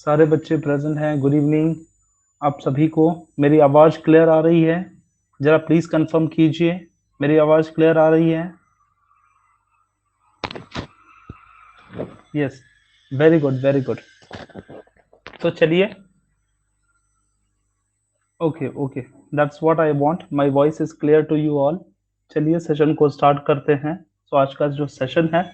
सारे बच्चे प्रेजेंट हैं। गुड इवनिंग आप सभी को। मेरी आवाज क्लियर आ रही है? जरा प्लीज कंफर्म कीजिए, मेरी आवाज क्लियर आ रही है? Yes, very good very good. तो चलिए, okay okay, that's what I want. My voice is clear to you all. चलिए सेशन को स्टार्ट करते हैं। तो आज का जो सेशन है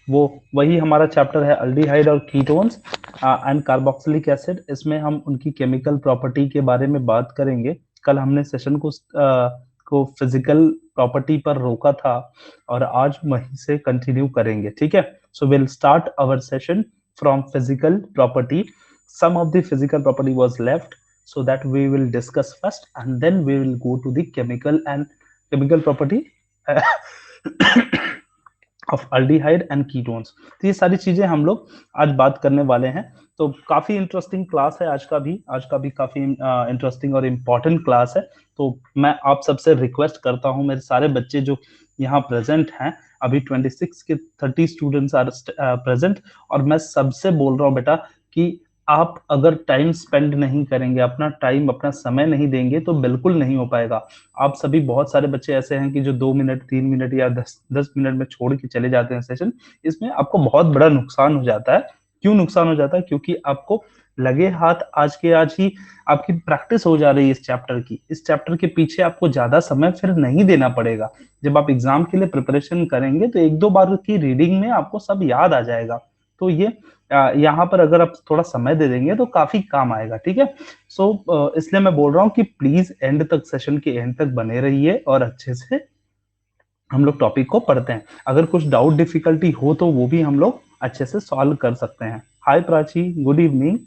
वो वही हमारा चैप्टर है अल्डिहाइड और कीटोन्स एंड कार्बोक्सिलिक एसिड। इसमें हम उनकी केमिकल प्रॉपर्टी के बारे में बात करेंगे। कल हमने सेशन को फिजिकल प्रॉपर्टी पर रोका था और आज वहीं से कंटिन्यू करेंगे। ठीक है, so will start our session from physical property. Some of the physical property was left, so that we will discuss first and then we will go to the chemical property of aldehyde and ketones. तो ये सारी चीजें हम लोग आज बात करने वाले हैं। तो काफी इंटरेस्टिंग क्लास है आज का भी काफी इंटरेस्टिंग और इम्पोर्टेंट क्लास है। तो मैं आप सबसे रिक्वेस्ट करता हूं, मेरे सारे बच्चे जो यहाँ प्रेजेंट हैं, अभी 26 के 30 स्टूडेंट्स आर प्रेजेंट, और मैं सबसे बोल रहा हूँ बेटा कि आप अगर टाइम स्पेंड नहीं करेंगे, अपना टाइम अपना समय नहीं देंगे तो बिल्कुल नहीं हो पाएगा। आप सभी, बहुत सारे बच्चे ऐसे हैं कि जो 2 मिनट 3 मिनट या 10 मिनट में छोड़ के चले जाते हैं सेशन। इसमें आपको बहुत बड़ा नुकसान हो जाता है। क्यों नुकसान हो जाता है? क्योंकि आपको लगे हाथ आज के आज ही आपकी प्रैक्टिस हो जा रही है इस चैप्टर की। इस चैप्टर के पीछे आपको ज्यादा समय फिर नहीं देना पड़ेगा। जब आप एग्जाम के लिए प्रिपरेशन करेंगे तो 1-2 बार की रीडिंग में आपको सब याद आ जाएगा। तो ये यहाँ पर अगर आप थोड़ा समय दे देंगे तो काफी काम आएगा। ठीक है, सो इसलिए मैं बोल रहा हूँ कि प्लीज एंड तक, सेशन के एंड तक बने रहिए और अच्छे से हम लोग टॉपिक को पढ़ते हैं। अगर कुछ डाउट डिफिकल्टी हो तो वो भी हम लोग अच्छे से सॉल्व कर सकते हैं। हाय प्राची, गुड इवनिंग।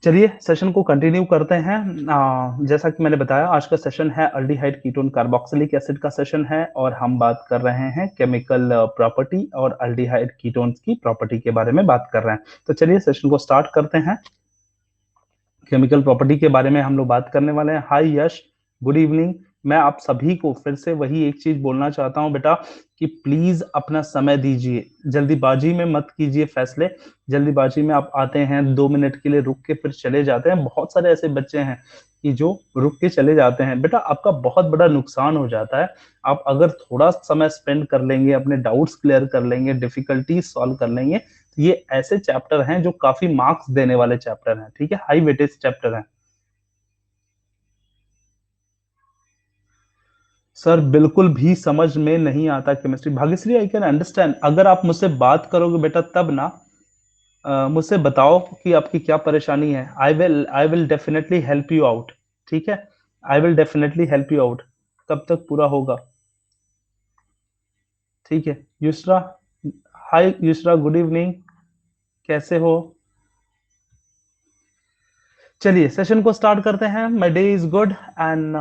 चलिए सेशन को कंटिन्यू करते हैं। जैसा कि मैंने बताया, आज का सेशन है अल्डिहाइड कीटोन कार्बोक्सिलिक एसिड का सेशन है और हम बात कर रहे हैं केमिकल प्रॉपर्टी और अल्डिहाइड कीटोन्स की प्रॉपर्टी के बारे में बात कर रहे हैं। तो चलिए सेशन को स्टार्ट करते हैं। केमिकल प्रॉपर्टी के बारे में हम लोग बात करने वाले हैं। हाय यश, गुड इवनिंग। मैं आप सभी को फिर से वही एक चीज बोलना चाहता हूं बेटा कि प्लीज अपना समय दीजिए, जल्दीबाजी में मत कीजिए फैसले। जल्दीबाजी में आप आते हैं, 2 मिनट के लिए रुक के फिर चले जाते हैं। बहुत सारे ऐसे बच्चे हैं कि जो रुक के चले जाते हैं। बेटा आपका बहुत बड़ा नुकसान हो जाता है। आप अगर थोड़ा समय स्पेंड कर लेंगे, अपने डाउट्स क्लियर कर लेंगे, डिफिकल्टीज सॉल्व कर लेंगे, तो ये ऐसे चैप्टर हैं जो काफी मार्क्स देने वाले चैप्टर हैं। ठीक है, हाई वेटेज चैप्टर हैं। सर बिल्कुल भी समझ में नहीं आता chemistry. Bhagyashree, I can understand. अगर आप मुझसे बात करोगे बेटा तब ना, मुझसे बताओ कि आपकी क्या परेशानी है। I will definitely help you out. ठीक है, I will definitely help you out. कब तक पूरा होगा? ठीक है युसरा, हाय युसरा, गुड इवनिंग, कैसे हो? चलिए सेशन को स्टार्ट करते हैं। My day is good and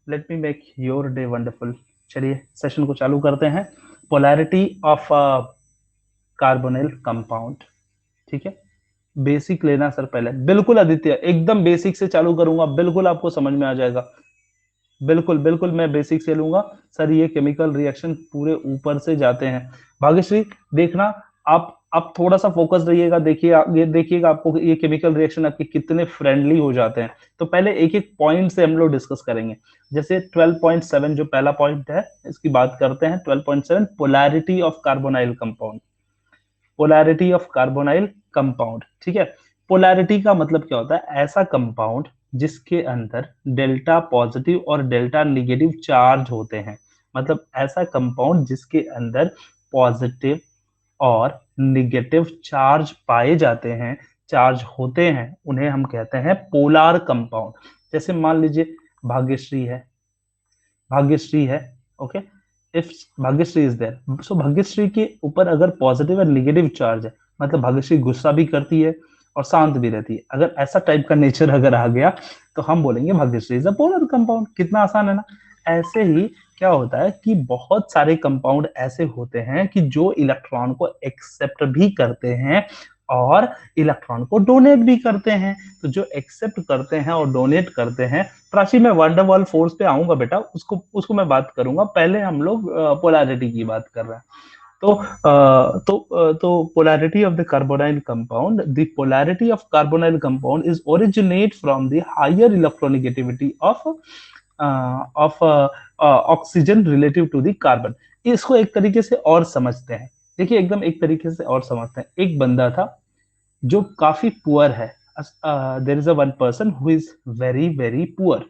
let me make your day wonderful. चलिए सेशन को चालू करते हैं। Polarity of carbonyl compound. ठीक है, बेसिक लेना सर पहले। बिल्कुल आदित्य, एकदम बेसिक से चालू करूंगा, बिल्कुल आपको समझ में आ जाएगा। बिल्कुल बिल्कुल मैं बेसिक से लूंगा सर। ये केमिकल रिएक्शन पूरे ऊपर से जाते हैं। भाग्यश्री देखना, आप थोड़ा सा फोकस रहिएगा। देखिए ये देखिएगा आपको ये केमिकल रिएक्शन आपके कितने फ्रेंडली हो जाते हैं। तो पहले एक एक पॉइंट से हम लोग डिस्कस करेंगे। जैसे 12.7 जो पहला पॉइंट है, इसकी बात करते हैं। 12.7 polarity of carbonyl compound. Polarity of carbonyl compound. ठीक है, पोलैरिटी का मतलब क्या होता है? ऐसा कंपाउंड जिसके अंदर डेल्टा पॉजिटिव और डेल्टा निगेटिव चार्ज होते हैं। मतलब ऐसा कंपाउंड जिसके अंदर पॉजिटिव और निगेटिव चार्ज पाए जाते हैं, चार्ज होते हैं, उन्हें हम कहते हैं पोलार कंपाउंड। जैसे मान लीजिए भाग्यश्री है, भाग्यश्री है, okay. If Bhagyashree is there, so Bhagyashree के ऊपर अगर पॉजिटिव और निगेटिव चार्ज है, मतलब भाग्यश्री गुस्सा भी करती है और शांत भी रहती है। अगर ऐसा टाइप का नेचर अगर आ गया तो हम बोलेंगे Bhagyashree is a polar compound. कितना आसान है ना। ऐसे ही क्या होता है कि बहुत सारे कंपाउंड ऐसे होते हैं कि जो इलेक्ट्रॉन को एक्सेप्ट भी करते हैं और इलेक्ट्रॉन को डोनेट भी करते हैं। तो जो एक्सेप्ट करते हैं और डोनेट करते हैं, प्राची मैं वंडरवॉल फोर्स पे आऊंगा बेटा, उसको उसको मैं बात करूंगा। पहले हम लोग पोलैरिटी की बात कर रहे हैं। तो polarity of the carbonyl compound, the polarity of carbonyl compound is originate from the higher electronegativity of oxygen relative to the carbon. इसको एक तरीके से और समझते हैं, देखिए एकदम एक तरीके से और समझते हैं। एक बंदा था जो काफी पुअर है, there is a one person who is very very poor,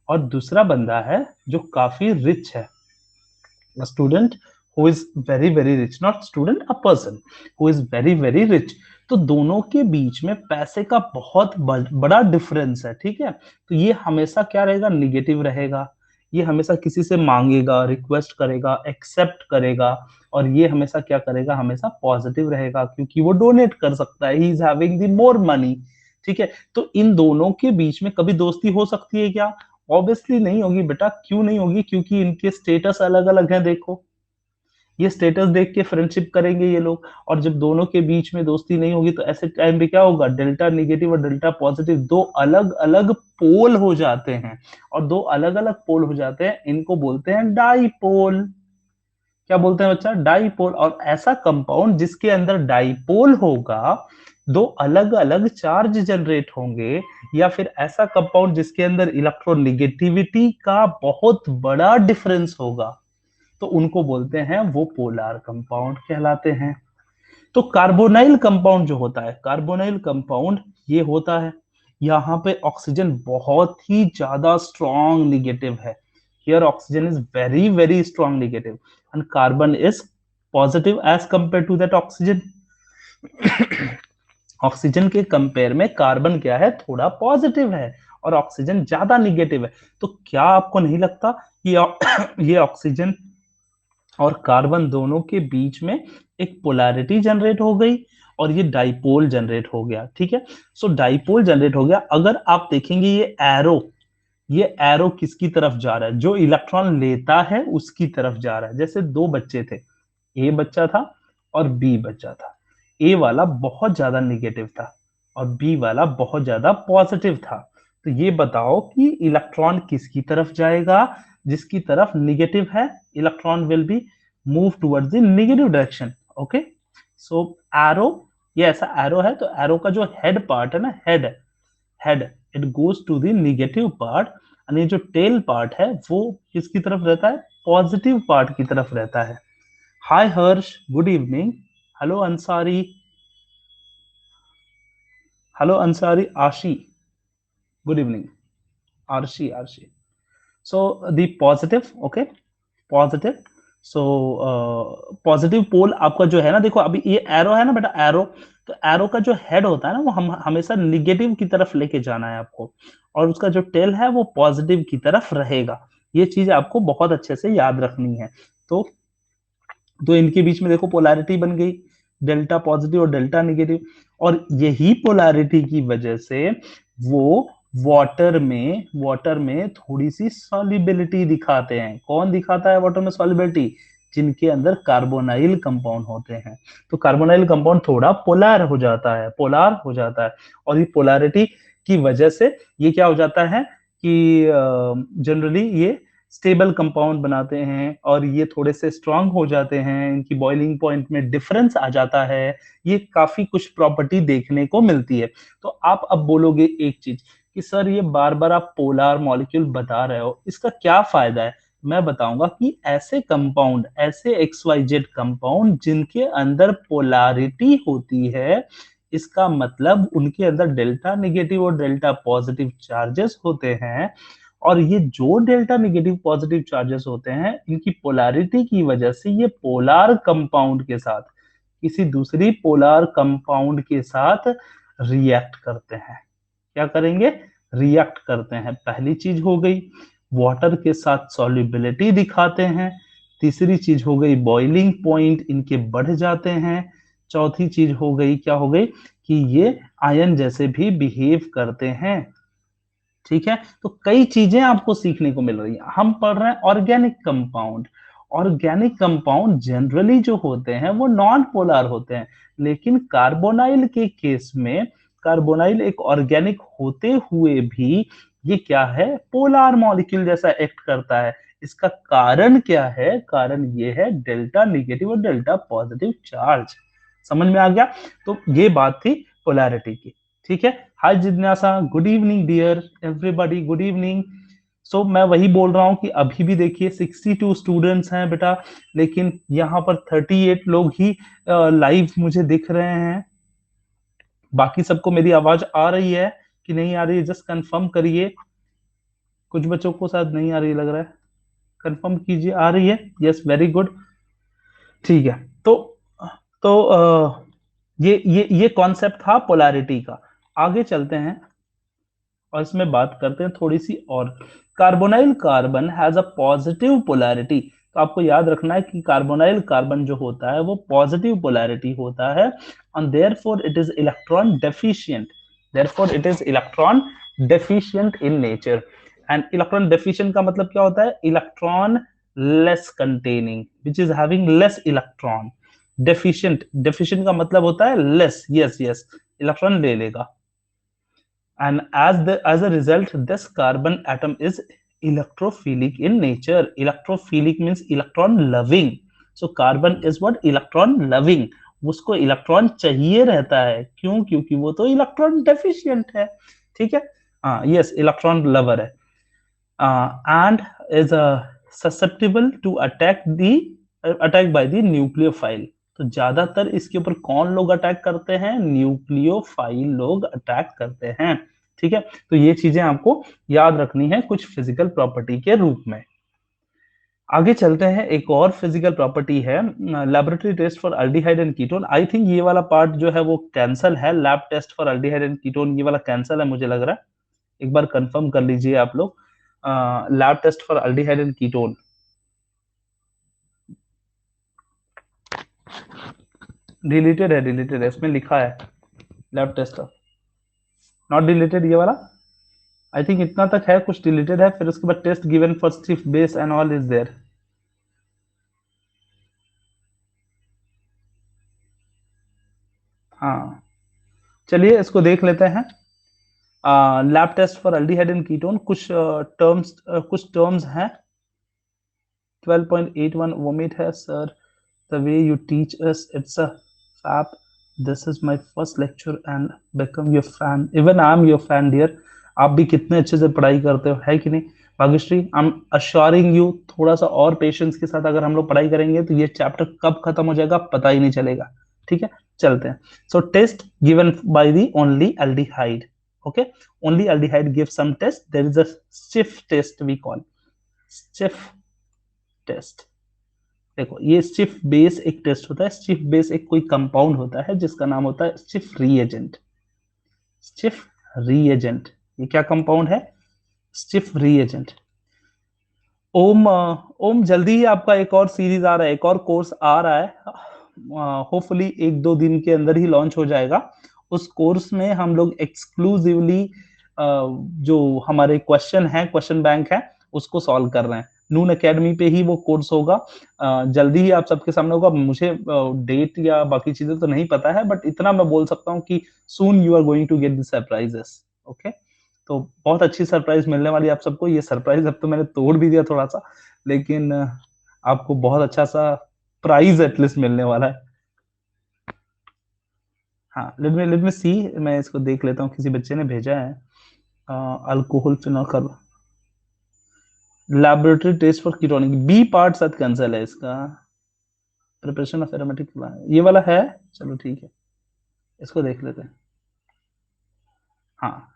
और दूसरा बंदा है जो काफी रिच है, a student who is very very rich, not student, a person who is very very rich। तो दोनों के बीच में पैसे का बहुत बड़ा डिफरेंस है, ठीक है। तो ये हमेशा क्या रहेगा, निगेटिव रहेगा। ये हमेशा किसी से मांगेगा, रिक्वेस्ट करेगा, एक्सेप्ट करेगा, और ये हमेशा क्या करेगा, हमेशा पॉजिटिव रहेगा, क्योंकि वो डोनेट कर सकता है, he is having the more money, ठीक है। तो इन दोनों के बीच में कभी दोस्ती हो सकती है क्या? ऑब्वियसली नहीं होगी बेटा। क्यों नहीं होगी? क्योंकि इनके स्टेटस अलग अलग हैं। देखो, ये स्टेटस देख के फ्रेंडशिप करेंगे ये लोग, और जब दोनों के बीच में दोस्ती नहीं होगी तो ऐसे टाइम पे क्या होगा, डेल्टा निगेटिव और डेल्टा पॉजिटिव दो अलग अलग पोल हो जाते हैं, और दो अलग अलग पोल हो जाते हैं, इनको बोलते हैं डाईपोल। क्या बोलते हैं बच्चा? डाईपोल। और ऐसा कंपाउंड जिसके अंदर डाईपोल होगा, दो अलग अलग चार्ज जनरेट होंगे, या फिर ऐसा कंपाउंड जिसके अंदर इलेक्ट्रोनिगेटिविटी का बहुत बड़ा डिफरेंस होगा, तो उनको बोलते हैं, वो पोलर कंपाउंड कहलाते हैं। तो कार्बोनाइल कंपाउंड जो होता है, कार्बोनाइल कंपाउंड ये होता है, यहाँ पे ऑक्सीजन बहुत ही ज्यादा स्ट्रॉन्ग निगेटिव है। Here oxygen is very very strong negative and carbon is positive as compare to that oxygen. Oxygen के कंपेयर में कार्बन क्या है, थोड़ा पॉजिटिव है, और ऑक्सीजन ज्यादा निगेटिव है। तो क्या आपको नहीं लगता कि ये ऑक्सीजन और कार्बन दोनों के बीच में एक पोलैरिटी जनरेट हो गई, और ये डाइपोल जनरेट हो गया, ठीक है। सो डाइपोल जनरेट हो गया। अगर आप देखेंगे ये एरो किसकी तरफ जा रहा है, जो इलेक्ट्रॉन लेता है उसकी तरफ जा रहा है। जैसे दो बच्चे थे, ए बच्चा था और बी बच्चा था। ए वाला बहुत ज्यादा निगेटिव था और बी वाला बहुत ज्यादा पॉजिटिव था। तो ये बताओ कि इलेक्ट्रॉन किसकी तरफ जाएगा? जिसकी तरफ निगेटिव है, electron will be move towards the negative direction. Okay, so arrow, ये ऐसा एरो है, तो एरो का जो हेड पार्ट है ना, head it goes to the negative part, और ये जो टेल पार्ट है वो किसकी तरफ रहता है, पॉजिटिव पार्ट की तरफ रहता है। Hi Harsh, good evening. Hello Ansari, hello Ansari, Aashi, good evening. Aarshi. So the positive, okay, positive, so positive poll आपका जो है ना, देखो अभी ये एरो है ना बेटा, एरो, तो एरो का जो हेड होता है ना, वो हम हमेशा निगेटिव की तरफ लेके जाना है आपको, और उसका जो टेल है वो पॉजिटिव की तरफ रहेगा। ये चीज आपको बहुत अच्छे से याद रखनी है। तो इनके बीच में देखो पोलैरिटी बन गई, डेल्टा पॉजिटिव और डेल्टा निगेटिव, और यही पोलैरिटी की वजह से वो वाटर में थोड़ी सी सॉल्युबिलिटी दिखाते हैं। कौन दिखाता है वाटर में सॉल्युबिलिटी? जिनके अंदर कार्बोनाइल कंपाउंड होते हैं। तो कार्बोनाइल कंपाउंड थोड़ा पोलर हो जाता है, और ये पोलैरिटी की वजह से ये क्या हो जाता है कि जनरली ये स्टेबल कंपाउंड बनाते हैं, और ये थोड़े से स्ट्रांग हो जाते हैं, इनकी बॉइलिंग पॉइंट में डिफरेंस आ जाता है। ये काफी कुछ प्रॉपर्टी देखने को मिलती है। तो आप अब बोलोगे एक चीज कि सर ये बार बार आप पोलर मॉलिक्यूल बता रहे हो, इसका क्या फायदा है? मैं बताऊंगा कि ऐसे कंपाउंड, ऐसे XYZ कंपाउंड जिनके अंदर पोलैरिटी होती है, इसका मतलब उनके अंदर डेल्टा नेगेटिव और डेल्टा पॉजिटिव चार्जेस होते हैं, और ये जो डेल्टा नेगेटिव पॉजिटिव चार्जेस होते हैं, इनकी पोलैरिटी की वजह से ये पोलर कंपाउंड के साथ किसी दूसरी पोलर कंपाउंड के साथ रिएक्ट करते हैं। क्या करेंगे? रिएक्ट करते हैं। पहली चीज हो गई, वाटर के साथ सॉल्युबिलिटी दिखाते हैं। तीसरी चीज हो गई, बॉइलिंग पॉइंट इनके बढ़ जाते हैं। चौथी चीज हो गई, क्या हो गई, कि ये आयन जैसे भी बिहेव करते हैं। ठीक है, तो कई चीजें आपको सीखने को मिल रही है। हम पढ़ रहे हैं organic compound. Organic compound generally जो होते हैं वो नॉन पोलर होते हैं, लेकिन कार्बोनाइल के केस में, कार्बोनाइल एक ऑर्गेनिक होते हुए भी ये क्या है, पोलर मॉलिक्यूल जैसा एक्ट करता है। इसका कारण क्या है? कारण ये है डेल्टा नेगेटिव और डेल्टा पॉजिटिव चार्ज। समझ में आ गया? तो ये बात थी पोलैरिटी की। ठीक है, हाय जिज्ञासा, good evening dear everybody, good evening. So मैं वही बोल रहा हूं कि अभी भी देखिए 62 स्टूडेंट्स हैं बेटा, लेकिन यहाँ पर 38 लोग ही लाइव मुझे दिख रहे हैं। बाकी सबको मेरी आवाज आ रही है कि नहीं आ रही है? जस्ट कंफर्म करिए। कुछ बच्चों को शायद नहीं आ रही लग रहा है, कंफर्म कीजिए। आ रही है? Yes, very good. ठीक है, तो ये कॉन्सेप्ट था पोलैरिटी का। आगे चलते हैं और इसमें बात करते हैं थोड़ी सी और। Carbonyl carbon has a positive polarity. तो आपको याद रखना है कि कार्बोनाइल कार्बन जो होता है वो पॉजिटिव पोलैरिटी होता है, and therefore it is electron deficient. Therefore it is electron deficient in nature. And electron deficient का मतलब क्या होता है? Electron less containing, which is having less electron. Deficient का मतलब होता है less. Yes, इलेक्ट्रॉन ले लेगा। And as a result, this carbon atom is electrophilic in nature. Electrophilic means electron loving. So carbon is what? Electron loving. उसको electron चाहिए रहता है। क्यों? क्योंकि वो तो इलेक्ट्रॉन डेफिशिएंट है। ठीक है, हाँ, यस, इलेक्ट्रॉन लवर है। And is susceptible to attack by the nucleophile. तो ज्यादातर इसके ऊपर कौन लोग अटैक करते हैं? न्यूक्लियोफाइल लोग अटैक करते हैं। ठीक है, तो ये चीजें आपको याद रखनी है कुछ फिजिकल प्रॉपर्टी के रूप में। आगे चलते हैं, एक और फिजिकल प्रॉपर्टी है laboratory test for aldehyde and ketone. I think ये वाला पार्ट जो है वो कैंसल है, lab test for aldehyde and ketone ये वाला कैंसल है मुझे लग रहा है। एक बार कंफर्म कर लीजिए आप लोग। Lab test for aldehyde and ketone deleted है, इसमें लिखा है लैब टेस्ट नॉट डिलीटेड ये वाला। आई थिंक इतना तक है, कुछ डिलीटेड है, फिर उसके बाद test given for stiff base and all is there. हाँ, चलिए इसको देख लेते हैं। Lab test for aldehyde and ketone, कुछ टर्म्स हैं। 12.81 वोमिट है sir, the way you teach us it's a fab. This is my first lecture and become your fan. Even I am your fan dear. आप भी कितने अच्छे से पढ़ाई करते हो, है कि नहीं? Bhagyashree, I am assuring you, थोड़ा सा और पेशेंस के साथ अगर हम लोग पढ़ाई करेंगे तो ये चैप्टर कब खत्म हो जाएगा पता ही नहीं चलेगा। ठीक है, चलते हैं। So test given by the only aldehyde. Okay, only aldehyde give some test, there is a stiff test we call stiff test. देखो, ये स्टिफ बेस एक टेस्ट होता है। स्टिफ बेस एक कोई कंपाउंड होता है जिसका नाम होता है स्टिफ रीएजेंट। स्टिफ रीएजेंट, ये क्या कंपाउंड है? Stiff reagent. ओम जल्दी ही आपका एक और सीरीज आ रहा है, एक और कोर्स आ रहा है, होपफुली 1-2 दिन के अंदर ही लॉन्च हो जाएगा। उस कोर्स में हम लोग एक्सक्लूसिवली जो हमारे क्वेश्चन बैंक है उसको सॉल्व कर रहे हैं। नून एकेडमी पे ही वो कोर्स होगा, जल्दी ही आप सबके सामने होगा। मुझे डेट या बाकी चीजें तो नहीं पता है, बट इतना मैं बोल सकता हूँ कि soon you are going to get the surprises. Okay, तो बहुत अच्छी सरप्राइज मिलने वाली है आप सबको। ये सरप्राइज अब तो मैंने तोड़ भी दिया थोड़ा सा, लेकिन आपको बहुत अच्छा सा प्राइज एटलीस्ट मिलने वाला है। हाँ, लेट मी सी, मैं इसको देख लेता हूँ, किसी बच्चे ने भेजा है alcohol phenol laboratory test for ketonic. B part शायद कैंसिल है इसका, प्रिपरेशन ऑफ एरोमेटिक ये वाला है। चलो ठीक है, इसको देख लेते हैं। हाँ,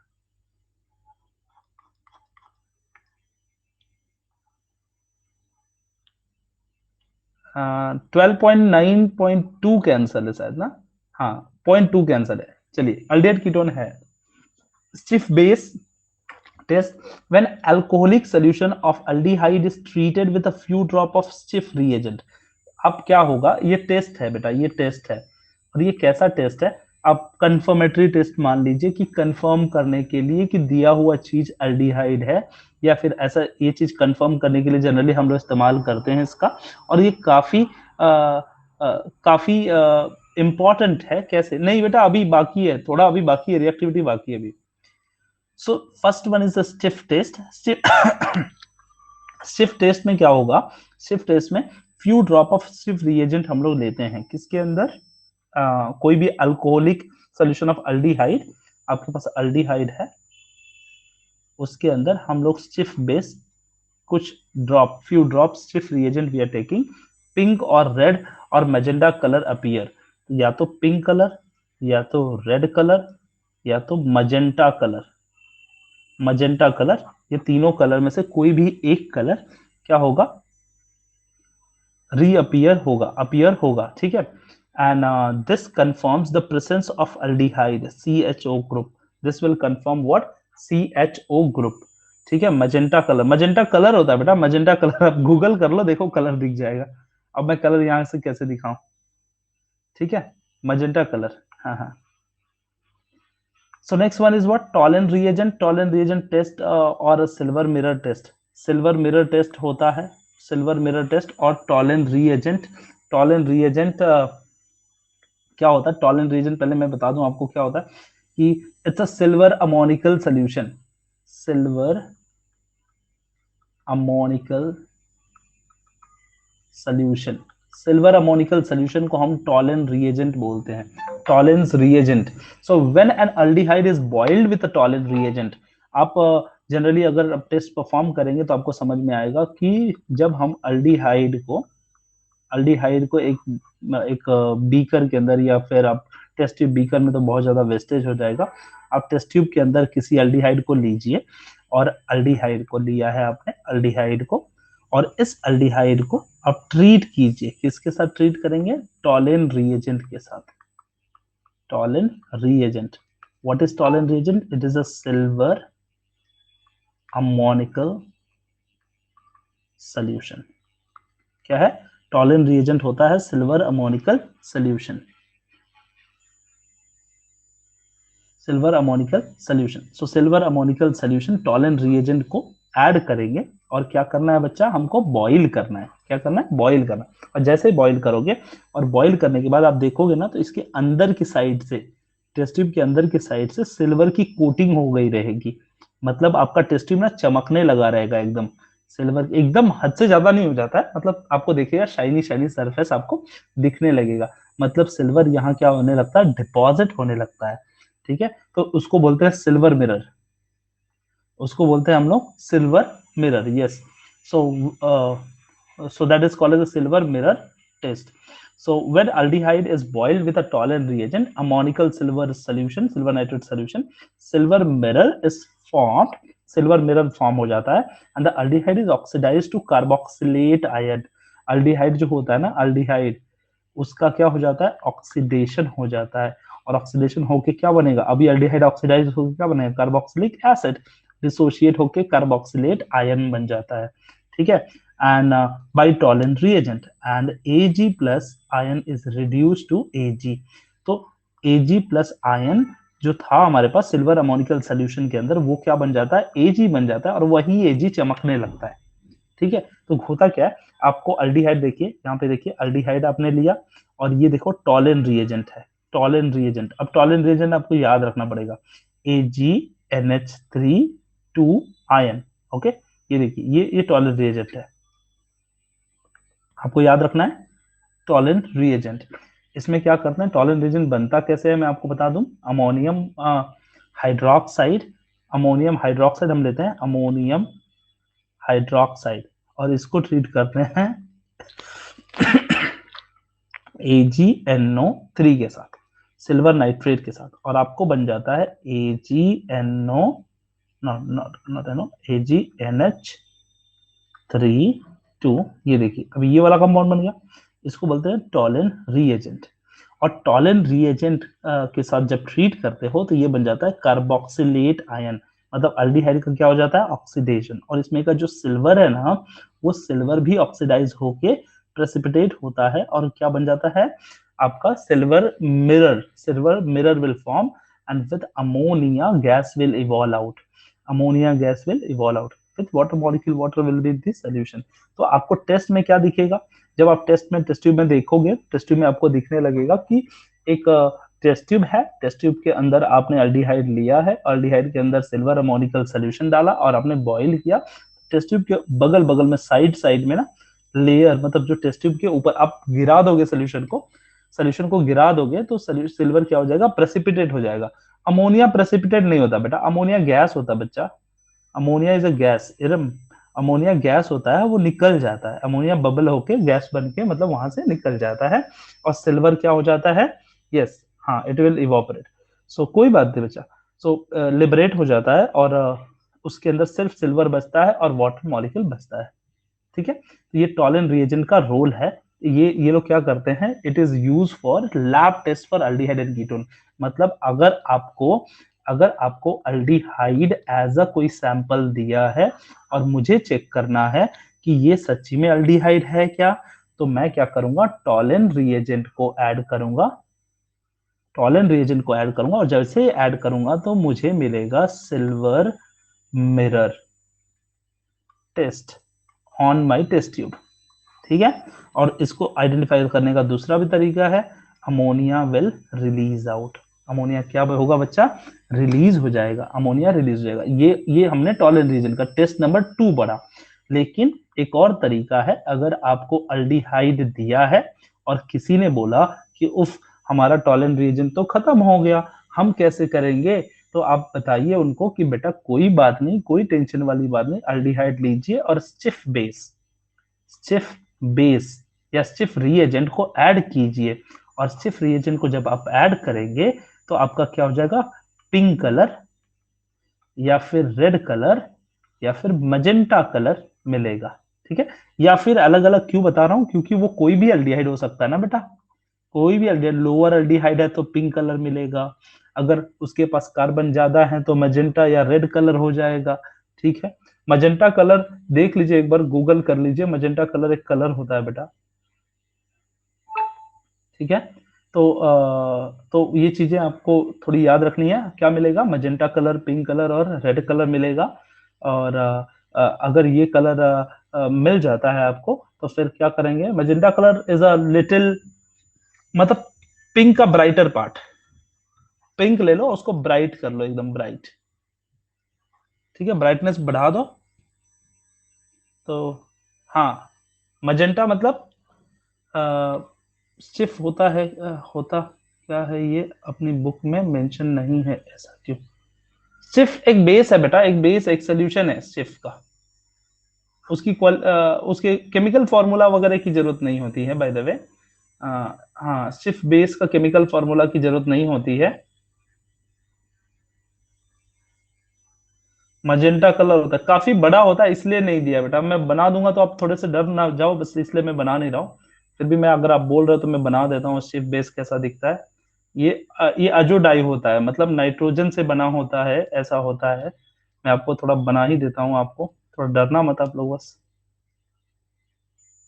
12.9.2 कैंसल है शायद ना। हाँ, 0.2 कैंसल है। चलिए, अल्डिहाइड कीटोन है। Stiff base test when alcoholic solution of aldehyde is treated with a few drop of stiff reagent। अब क्या होगा? ये टेस्ट है बेटा, ये टेस्ट है। और ये कैसा टेस्ट है? आप कंफर्मेटरी टेस्ट मान लीजिए कि कंफर्म करने के लिए कि दिया हुआ चीज अल्डिहाइड है या फिर ऐसा, ये चीज कंफर्म करने के लिए जनरली हम लोग इस्तेमाल करते हैं इसका। और ये काफी इंपॉर्टेंट है। कैसे? नहीं बेटा, अभी बाकी है, थोड़ा अभी बाकी है, रिएक्टिविटी बाकी है अभी। So first one is the stiff test. Shift test में क्या होगा, शिफ्ट टेस्ट में few drop of shift reagent हम लोग लेते हैं किसके अंदर, कोई भी अल्कोहलिक सोल्यूशन ऑफ अल्डिहाइड, आपके पास अल्डिहाइड है, उसके अंदर हम लोग शिफ्ट बेस कुछ drop, few drop shift reagent we are taking, pink और रेड और मैजेंडा कलर अपीयर, या तो पिंक कलर, या तो रेड कलर, या तो मजेंटा कलर, मजेंटा कलर, ये तीनों कलर में से कोई भी एक कलर क्या होगा, रीअपियर होगा, अपीयर होगा, ठीक है। And this confirms the presence of aldehyde CHO group, this will confirm what, CHO group, ठीक है। मजेंटा कलर, मजेंटा कलर होता है बेटा, मजेंटा कलर आप गूगल कर लो, देखो कलर दिख जाएगा। अब मैं कलर यहां से कैसे दिखाऊं, ठीक है, मजेंटा कलर, हाँ हाँ। So next one is what, Tollens reagent, Tollens reagent test और silver mirror test, silver mirror test होता है, सिल्वर मिरर टेस्ट और टॉलन reagent, टॉलन reagent क्या होता है, टॉलन reagent पहले मैं बता दूं आपको क्या होता है कि it's a silver ammoniacal solution, silver ammoniacal solution, silver ammoniacal solution को हम टॉलन reagent बोलते हैं, Tollens reagent। So when an aldehyde is boiled with a Tollens reagent, आप जनरली अगर आप टेस्ट परफॉर्म करेंगे तो आपको समझ में आएगा कि जब हम अल्डिहाइड को एक बीकर के अंदर, या फिर आप टेस्ट ट्यूब, बीकर में तो बहुत ज्यादा वेस्टेज हो जाएगा, आप टेस्ट ट्यूब के अंदर किसी अल्डिहाइड को लीजिए, और अल्डिहाइड को लिया है आपने, अल्डिहाइड को, और इस अल्डिहाइड को आप ट्रीट कीजिए, किसके साथ ट्रीट करेंगे, टॉलेन रिएजेंट के साथ, Tollens reagent. What is Tollens reagent, it is a silver ammoniacal solution, क्या है, टॉलेन रिएजेंट होता है silver ammoniacal solution, silver ammoniacal solution. So silver ammoniacal solution Tollens reagent को ऐड करेंगे, और क्या करना है बच्चा, हमको बॉईल करना है, क्या करना है, बॉईल करना है। और जैसे ही बॉईल करोगे, और बॉईल करने के बाद आप देखोगे ना, तो इसके अंदर की साइड से, टेस्ट ट्यूब के अंदर की साइड से सिल्वर की कोटिंग हो गई रहेगी, मतलब आपका टेस्ट ट्यूब ना चमकने लगा रहेगा एकदम, सिल्वर एकदम हद से ज्यादा नहीं हो जाता है, मतलब आपको देखिएगा शाइनी शाइनी सरफेस आपको दिखने लगेगा, मतलब सिल्वर यहाँ क्या होने लगता है, डिपॉजिट होने लगता है, ठीक है। तो उसको बोलते हैं सिल्वर मिरर, उसको बोलते हैं हम लोग silver mirror, yes. So that is called as a silver mirror test. So when aldehyde is boiled with a tolerant reagent, ammonical silver solution, silver nitrate solution, silver mirror is formed, silver mirror form हो जाता है, and the aldehyde is oxidized to carboxylate ion, aldehyde जो होता है ना, aldehyde उसका क्या हो जाता है, ऑक्सीडेशन हो जाता है, और ऑक्सीडेशन होके क्या बनेगा, अभी एल्डिहाइड ऑक्सीडाइज होकर क्या बनेगा, कार्बोक्सिलिक एसिड, डिसोशिएट होके कार्बोक्सिलेट आयन बन जाता है, ठीक है। And by Tollen reagent and Ag plus ion is reduce to Ag, तो Ag प्लस आयन जो था हमारे पास सिल्वर अमोनिकल सोल्यूशन के अंदर, वो क्या बन जाता है, Ag बन जाता है, और वही Ag चमकने लगता है, ठीक है। तो होता क्या है, आपको अल्डिहाइड देखिए, यहाँ पे देखिए अल्डिहाइड आपने लिया, और ये देखो टॉलन रिएजेंट है, टॉलन रिएजेंट। अब टॉलन रिएजेंट आपको याद रखना पड़ेगा, AgNH3 2 आयन, ओके। ये देखिए ये टॉलन रिएजेंट है, आपको याद रखना है, टॉलन रिएजेंट। इसमें क्या करते हैं, टॉलन रिएजेंट बनता कैसे है मैं आपको बता दूं, अमोनियम हाइड्रोक्साइड, अमोनियम हाइड्रोक्साइड हम लेते हैं, अमोनियम हाइड्रोक्साइड, और इसको ट्रीट करते हैं AgNO3 के साथ, सिल्वर नाइट्रेट के साथ, और आपको बन जाता है AgNO, AgNH3 ये देखिए अभी ये वाला कंपाउंड बन गया, इसको बोलते हैं टॉलन रिएजेंट। और टॉलन रिएजेंट के साथ जब ट्रीट करते हो तो ये बन जाता है कार्बोक्सिलेट आयन, मतलब अल्डिहाइड का क्या हो जाता है, ऑक्सीडेशन, और इसमें का जो सिल्वर है ना, वो सिल्वर भी ऑक्सीडाइज होके प्रेसिपिटेट होता है, और क्या बन जाता है आपका silver mirror, silver mirror will form, and with ammonia gas will evolve out, ammonia gas will evolve out with water molecule, water will be the solution. तो आपको टेस्ट में क्या दिखेगा, जब आप टेस्ट ट्यूब में देखोगे, टेस्ट ट्यूब में आपको दिखने लगेगा कि एक टेस्ट ट्यूब है, टेस्ट ट्यूब के अंदर आपने अल्डिहाइड लिया है, अल्डिहाइड के अंदर सिल्वर अमोनिकल सॉल्यूशन डाला और आपने बॉईल किया, टेस्ट ट्यूब के बगल बगल में साइड में ना लेयर, मतलब जो टेस्ट ट्यूब के ऊपर आप गिरा दोगे सोल्यूशन को गिरा दोगे तो सिल्वर क्या हो जाएगा, प्रेसिपिटेट हो जाएगा। अमोनिया प्रेसिपिटेट नहीं होता बेटा, अमोनिया गैस होता है बच्चा, ammonia is a gas, ammonia gas होता है, वो निकल जाता है, अमोनिया बबल होके गैस बन के मतलब वहां से निकल जाता है, और सिल्वर क्या हो जाता है, यस हाँ इट विल इवोपरेट। सो कोई बात नहीं बच्चा, सो लिबरेट हो जाता है और उसके अंदर सिर्फ सिल्वर बचता है और वाटर मॉलिक्यूल बचता है। ठीक है, तो ये टॉलन रिएजेंट का रोल है। ये लोग क्या करते हैं, it is use for lab test for aldehyde and ketone. मतलब अगर आपको अल्डिहाइड एज अ कोई सैंपल दिया है और मुझे चेक करना है कि ये सच्ची में अल्डिहाइड है क्या, तो मैं क्या करूंगा, टॉलन रिएजेंट को ऐड करूंगा, और जैसे ऐड करूंगा तो मुझे मिलेगा silver mirror test on my test tube. ठीक है, और इसको आइडेंटिफाई करने का दूसरा भी तरीका है, ammonia will release out. Ammonia क्या होगा बच्चा, रिलीज हो जाएगा, अमोनिया रिलीज हो जाएगा। ये हमने टॉलन रीजन का टेस्ट नंबर 2 पढ़ा। लेकिन एक और तरीका है, अगर आपको अल्डिहाइड दिया है और किसी ने बोला कि उफ हमारा टॉलन रीजन तो खत्म हो गया, हम कैसे करेंगे, तो आप बताइए उनको कि बेटा कोई बात नहीं, कोई टेंशन वाली बात नहीं, अल्डिहाइड लीजिए और स्टिफ बेस या स्टिफ रिएजेंट को ऐड कीजिए, और स्टिफ रिएजेंट को जब आप ऐड करेंगे तो आपका क्या हो जाएगा, पिंक कलर या फिर रेड कलर या फिर मजेंटा कलर मिलेगा। ठीक है, या फिर अलग अलग क्यों बता रहा हूं, क्योंकि वो कोई भी अल्डिहाइड हो सकता है ना बेटा, कोई भी अल्डिहाइड, लोअर अल्डिहाइड है तो पिंक कलर मिलेगा, अगर उसके पास कार्बन ज्यादा है तो मजेंटा या रेड कलर हो जाएगा। ठीक है, मजेंटा कलर देख लीजिए, एक बार गूगल कर लीजिए, मजेंटा कलर एक कलर होता है बेटा। ठीक है, तो ये चीजें आपको थोड़ी याद रखनी है, क्या मिलेगा, मजेंटा कलर, पिंक कलर और रेड कलर मिलेगा। और अगर ये कलर मिल जाता है आपको तो फिर क्या करेंगे, magenta colour is a little, मतलब पिंक का ब्राइटर पार्ट, पिंक ले लो उसको ब्राइट कर लो, एकदम ब्राइट। ठीक है, ब्राइटनेस बढ़ा दो तो हाँ, मजेंटा मतलब स्टिफ होता है, होता क्या है, ये अपनी बुक में मेंशन नहीं है, ऐसा क्यों, स्टिफ एक बेस है बेटा, एक बेस, एक सोल्यूशन है स्टिफ का, उसके केमिकल फॉर्मूला वगैरह की जरूरत नहीं होती है बाय द वे। हाँ, स्टिफ बेस का केमिकल फॉर्मूला की जरूरत नहीं होती है, मजेंटा कलर होता है, काफी बड़ा होता है इसलिए नहीं दिया बेटा, मैं बना दूंगा तो आप थोड़े से डर ना जाओ, बस इसलिए मैं बना नहीं रहा हूँ। फिर भी मैं, अगर आप बोल रहे हो तो मैं बना देता हूँ, स्टिफ बेस कैसा दिखता है। ये अजोडाई होता है, मतलब नाइट्रोजन से बना होता है, ऐसा होता है। मैं आपको थोड़ा बना ही देता हूँ, आपको थोड़ा डरना मत आप लोग, बस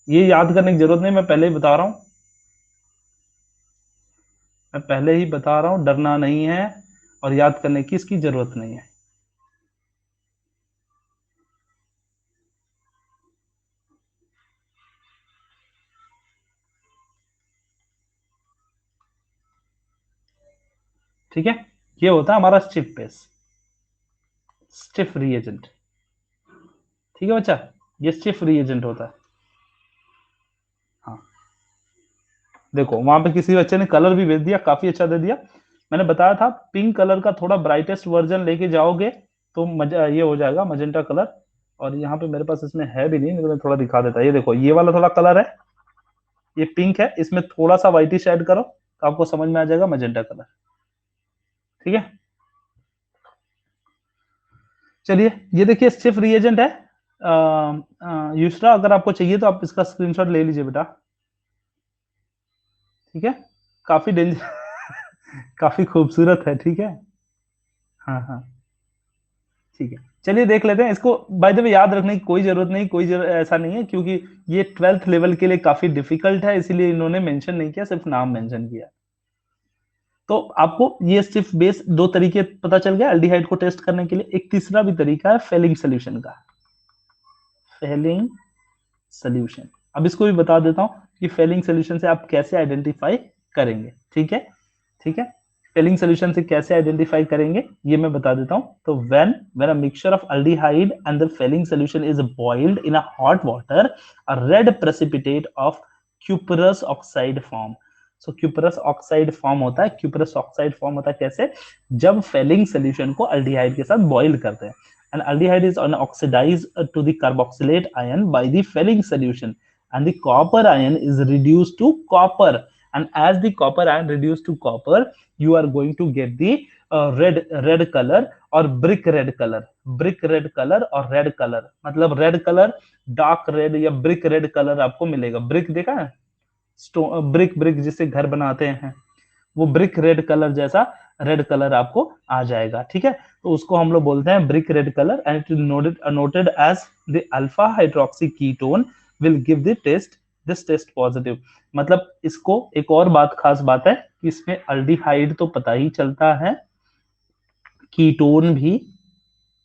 ये याद करने की जरूरत नहीं, मैं पहले ही बता रहा हूँ, डरना नहीं है और याद करने की इसकी जरूरत नहीं है। ठीक है, ये होता है हमारा स्टिफ बेस, स्टिफ रिएजेंट। ठीक है बच्चा, ये स्टिफ रिएजेंट होता है। हाँ, देखो वहां पे किसी बच्चे ने कलर भी भेज दिया, काफी अच्छा दे दिया। मैंने बताया था पिंक कलर का थोड़ा ब्राइटेस्ट वर्जन लेके जाओगे तो मजा ये हो जाएगा, मजेंटा कलर। और यहाँ पे मेरे पास इसमें है भी नहीं, मैं थोड़ा दिखा देता, ये देखो ये वाला थोड़ा कलर है, ये पिंक है, इसमें थोड़ा सा व्हाइटिश ऐड करो तो आपको समझ में आ जाएगा मजेंटा कलर। ठीक है, चलिए ये देखिए स्टिफ रिएजेंट है। यूस्ट्रा, अगर आपको चाहिए तो आप इसका स्क्रीनशॉट ले लीजिए बेटा। ठीक है, काफी डेंजर काफी खूबसूरत है। ठीक है, हाँ हाँ, ठीक है, चलिए देख लेते हैं इसको। बाय द वे याद रखने की कोई जरूरत नहीं, ऐसा नहीं है, क्योंकि ये 12th लेवल के लिए काफी डिफिकल्ट है, इसीलिए इन्होंने मेंशन नहीं किया, सिर्फ नाम मेंशन किया। तो आपको ये सिर्फ बेस दो तरीके पता चल गया एल्डिहाइड को टेस्ट करने के लिए। एक तीसरा भी तरीका है फेलिंग सोल्यूशन का, फेलिंग सोल्यूशन। अब इसको भी बता देता हूं कि फेलिंग सोल्यूशन से आप कैसे आइडेंटिफाई करेंगे। ठीक है, ठीक है, फेलिंग सोल्यूशन से कैसे आइडेंटिफाई करेंगे ये मैं बता देता हूँ। तो when a mixture of aldehyde and the Fehling solution is boiled in a hot water, a red precipitate of cuprous oxide form. So cuprous oxide form होता है। क्यूपरस ऑक्साइड फॉर्म होता है कैसे? जब फेलिंग सोल्यूशन को aldehyde के साथ boil करते हैं। And aldehyde is unoxidised to the carboxylate ion by the Fehling solution, and the copper ion is reduced to copper, and as the copper ion reduced to copper, you are going to get the red color or brick red color। brick red color और red color मतलब red color dark red या brick red colour आपको मिलेगा। Brick देखा है? Brick brick जिससे घर बनाते हैं, वो ब्रिक रेड कलर जैसा रेड कलर आपको आ जाएगा। ठीक है, तो उसको हम लोग बोलते हैं brick red colour, and it is noted as the alpha hydroxy ketone will give the test this test positive. मतलब इसको एक और बात खास बात है कि इसमें अल्डिहाइड तो पता ही चलता है, कीटोन भी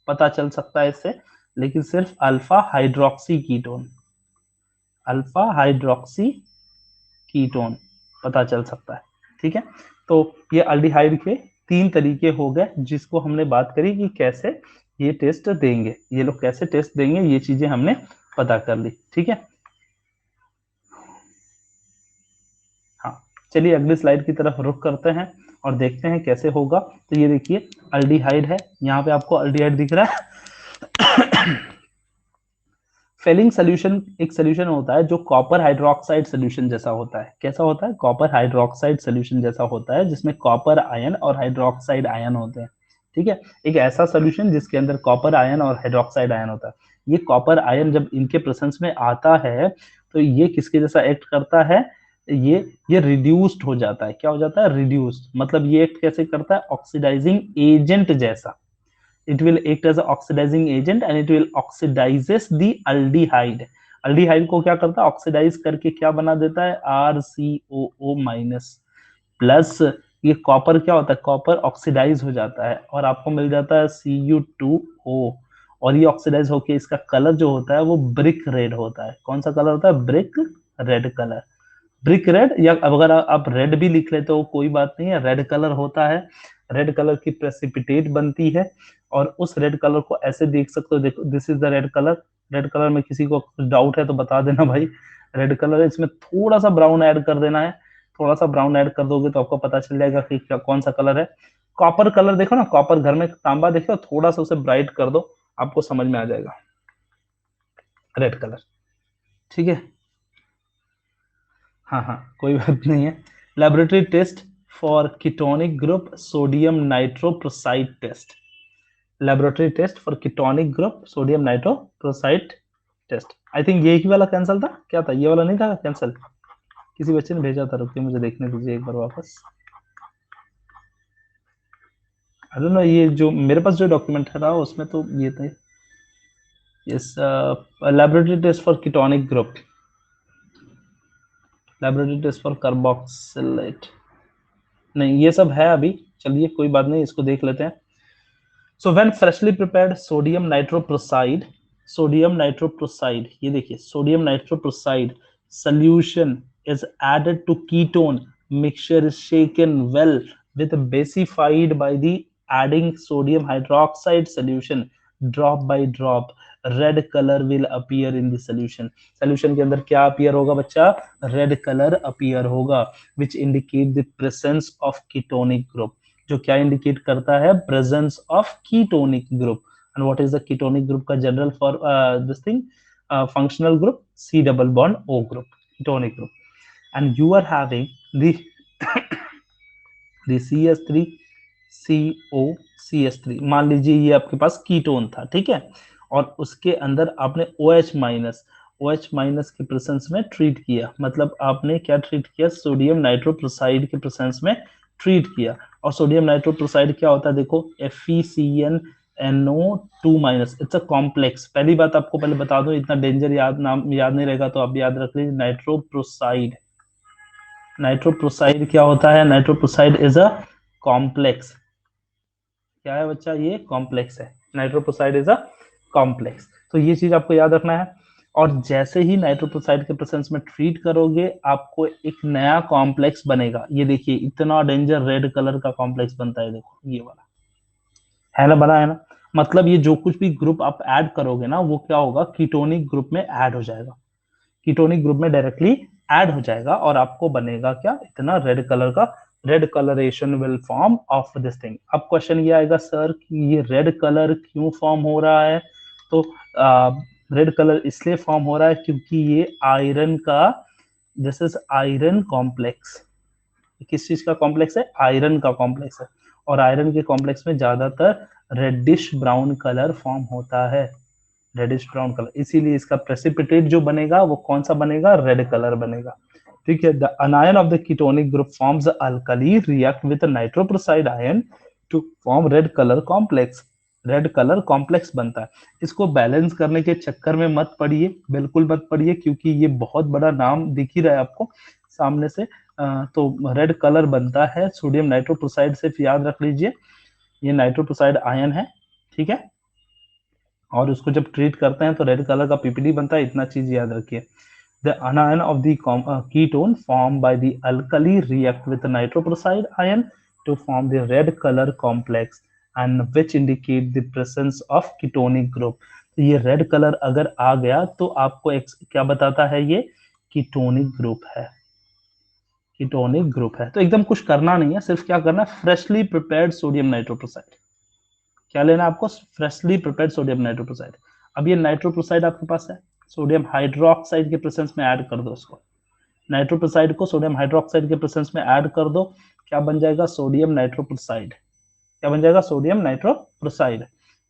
पता चल सकता है इससे, लेकिन सिर्फ alpha hydroxy ketone, alpha hydroxy ketone पता चल सकता है। ठीक है, तो ये अल्डिहाइड के 3 तरीके हो गए जिसको हमने बात करी कि कैसे ये टेस्ट देंगे, ये लोग कैसे टेस्ट देंगे, ये चीजें हमने पता कर ली। ठीक है, हाँ चलिए अगली स्लाइड की तरफ रुख करते हैं और देखते हैं कैसे होगा। तो ये देखिए अल्डिहाइड है, यहाँ पे आपको अल्डिहाइड दिख रहा है। फेलिंग सोल्यूशन एक सोल्यूशन होता है जो कॉपर हाइड्रोक्साइड सोल्यूशन जैसा होता है। कैसा होता है? कॉपर हाइड्रोक्साइड सोल्यूशन जैसा होता है, जिसमें कॉपर आयन और हाइड्रोक्साइड आयन होते हैं। ठीक है, एक ऐसा सोल्यूशन जिसके अंदर कॉपर आयन और हाइड्रोक्साइड आयन होता है। ये कॉपर आयन जब इनके प्रेजेंस में आता है तो ये किसके जैसा एक्ट करता है? ये रिड्यूस्ड हो जाता है। क्या हो जाता है? रिड्यूस्ड। मतलब ये एक्ट कैसे करता है? ऑक्सीडाइजिंग एजेंट जैसा। it will act as an oxidizing agent and it will oxidizes the aldehyde। aldehyde को क्या करता है? ऑक्सीडाइज करके क्या बना देता है? RCOO minus plus. ये कॉपर क्या होता है? कॉपर ऑक्सीडाइज हो जाता है और आपको मिल जाता है Cu2O, और ये ऑक्सीडाइज होके इसका कलर जो होता है वो ब्रिक रेड होता है। कौन सा कलर होता है? Brick red colour. Brick red, या अगर आप रेड भी लिख लेते हो कोई बात नहीं है, रेड कलर होता है। रेड कलर की प्रेसिपिटेट बनती है और उस रेड कलर को ऐसे देख सकते हो। देखो this is the red colour. Red colour में किसी को कुछ डाउट है तो बता देना भाई, रेड कलर है। इसमें थोड़ा सा ब्राउन ऐड कर देना है, थोड़ा सा ब्राउन ऐड कर दोगे तो आपको पता चल जाएगा कि क्या कौन सा कलर है। कॉपर कलर देखो ना, कॉपर घर में तांबा देखो, थोड़ा सा उसे ब्राइट कर दो, आपको समझ में आ जाएगा रेड कलर। ठीक है, हाँ हाँ कोई बात नहीं है। Laboratory test for ketonic group sodium nitroprusside test. Laboratory test for ketonic group sodium nitroprusside test. I think ये ही वाला कैंसिल था, क्या था? ये वाला नहीं था कैंसिल? किसी बच्चे ने भेजा था, रुकिए मुझे देखने दीजिए एक बार वापस। आई डोंट नो, ये जो मेरे पास जो डॉक्यूमेंट है रहा उसमें तो ये थे। Yes, laboratory test for ketonic group, laboratory test for carboxylate, नहीं ये सब है अभी। चलिए कोई बात नहीं, इसको देख लेते हैं। So when freshly prepared sodium nitroprusside, sodium nitroprusside, ये देखिए sodium nitroprusside solution is added to ketone mixture is shaken well with basified by the adding sodium hydroxide solution drop by drop, red color will appear in the solution। solution के अंदर क्या appear होगा बच्चा? red color appear होगा, which indicate the presence of ketonic group, जो क्या indicate करता है? presence of ketonic group। and what is the ketonic group का general for this thing functional group? C double bond O group, ketonic group। and you are having the the CH3CO मान लीजिए ये आपके पास ketone था, ठीक है, और उसके अंदर आपने OH माइनस के प्रेजेंस में ट्रीट किया। मतलब आपने क्या ट्रीट किया? सोडियम नाइट्रोप्रोसाइड के प्रेजेंस में ट्रीट किया। और सोडियम नाइट्रोप्रोसाइड क्या होता है? देखो FeCnNO2 minus, it's a complex. पहली बात आपको पहले बता दूं, इतना डेंजर नाम याद नहीं रहेगा तो आप याद रख लीजिए, नाइट्रोप्रोसाइड। नाइट्रोप्रोसाइड क्या होता है? Nitroprusside is a complex. क्या है बच्चा? ये कॉम्प्लेक्स है। Nitroprusside is a complex. तो ये चीज आपको याद रखना है। और जैसे ही नाइट्रोप्रोसाइड के प्रेजेंस में ट्रीट करोगे आपको एक नया कॉम्प्लेक्स बनेगा। ये देखिए इतना डेंजर रेड कलर का कॉम्प्लेक्स बनता है, देखो ये वाला है ना, बना है ना। मतलब ये जो कुछ भी ग्रुप आप ऐड करोगे ना वो क्या होगा, कीटोनिक ग्रुप में ऐड हो जाएगा, कीटोनिक ग्रुप में डायरेक्टली ऐड हो जाएगा और आपको बनेगा क्या, इतना रेड कलर का, red colouration will form of this thing. अब क्वेश्चन ये आएगा सर कि ये रेड कलर क्यों फॉर्म हो रहा है, तो रेड कलर इसलिए फॉर्म हो रहा है क्योंकि ये आयरन का, दिस इज आयरन कॉम्प्लेक्स। किस चीज का कॉम्प्लेक्स है, आयरन का कॉम्प्लेक्स है, और आयरन के कॉम्प्लेक्स में ज्यादातर रेडिश ब्राउन कलर फॉर्म होता है, रेडिश ब्राउन कलर, इसीलिए इसका प्रेसिपिटेट जो बनेगा वो कौन सा बनेगा, रेड कलर बनेगा। ठीक है, the anion of the ketonic group forms alkali react with nitroprusside ion to form red colour complex, red colour complex बनता है। इसको बैलेंस करने के चक्कर में मत पड़िए, बिल्कुल मत पड़िए, क्योंकि ये बहुत बड़ा नाम दिख ही रहा है आपको सामने से। तो रेड कलर बनता है सोडियम नाइट्रोप्रोसाइड, सिर्फ याद रख लीजिए ये नाइट्रोप्रोसाइड आयन है, ठीक है, और उसको जब ट्रीट करते हैं तो रेड कलर का पीपीडी बनता है, इतना चीज याद रखिए। The anion of the ketone formed by the alkali react with the nitroprusside ion to form the red color complex and which indicate the presence of ketonic group। तो ये red colour अगर आ गया तो आपको क्या बताता है, ये कीटोनिक ग्रुप है, कीटोनिक ग्रुप है। तो एकदम कुछ करना नहीं है, सिर्फ क्या करना है, फ्रेशली प्रिपेयर्ड सोडियम नाइट्रोप्रोसाइड, क्या लेना है आपको, फ्रेशली प्रिपेयर्ड सोडियम नाइट्रोप्रोसाइड। अब ये नाइट्रोप्रोसाइड आपके पास है, सोडियम हाइड्रोक्साइड के प्रेजेंस में ऐड कर दो इसको, नाइट्रोप्रोसाइड को सोडियम हाइड्रोक्साइड के प्रेजेंस में ऐड कर दो, क्या बन जाएगा, सोडियम नाइट्रोप्रोसाइड, क्या बन जाएगा, सोडियम नाइट्रोप्रोसाइड।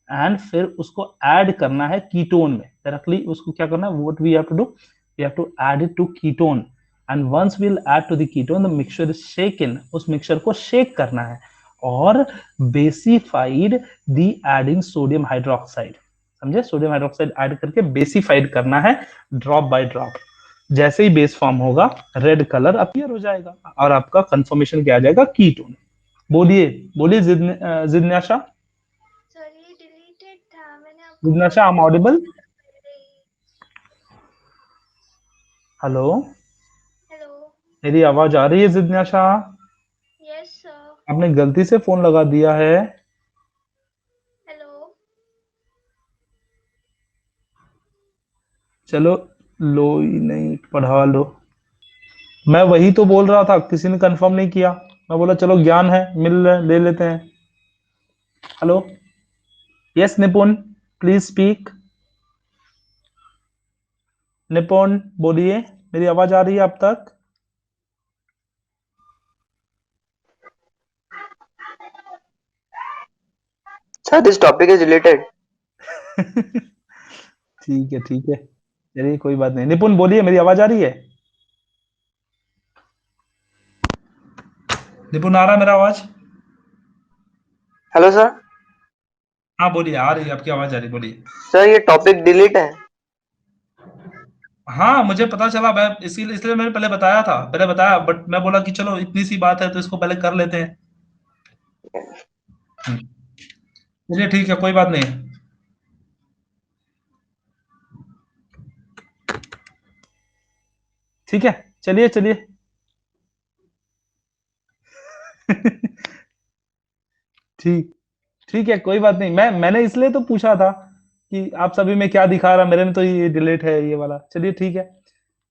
एंड फिर उसको ऐड करना है कीटोन में डायरेक्टली, उसको क्या करना है, what we have to do, we have to add it to ketone and once we will add to the ketone the mixture is shaken, उस मिक्सचर को शेक करना है और basified the adding sodium hydroxide, समझे, sodium hydroxide add करके basified करना है drop by drop. जैसे ही बेस फॉर्म होगा रेड कलर अपीयर हो जाएगा और आपका कंफर्मेशन क्या आ जाएगा, कीटोन। बोलिए बोलिए जिज्ञासा, सर ये डिलीटेड था, मैंने आपको जिज्ञासा I am audible, hello, hello, मेरी आवाज आ रही है जिज्ञासा, यस सर, आपने गलती से फोन लगा दिया है, हेलो, चलो लो ही नहीं पढ़ा लो, मैं वही तो बोल रहा था, किसी ने कंफर्म नहीं किया, मैं बोला चलो ज्ञान है मिल रहे ले लेते हैं। हेलो, यस निपुण, प्लीज स्पीक, निपुण बोलिए, मेरी आवाज आ रही है अब तक, Sir, this topic is related. ठीक है ठीक है, चलिए कोई बात नहीं, निपुण बोलिए, मेरी आवाज आ रही है, निपुण आ रहा है मेरा आवाज, Hello, sir. हाँ बोलिए, आ रही है आपकी आवाज आ रही, बोलिए। Sir, ये टॉपिक डिलीट है। हाँ मुझे पता चला, मैं इसीलिए इसलिए मैंने पहले बताया था, पहले बताया, बट मैं बोला कि चलो इतनी सी बात है तो इसको पहले कर लेते हैं। चलिए ठीक है, कोई बात नहीं, ठीक है, चलिए चलिए। ठीक, ठीक है, कोई बात नहीं, मैंने इसलिए तो पूछा था कि आप सभी में क्या दिखा रहा, मेरे में तो ये डिलीट है ये वाला। चलिए ठीक है,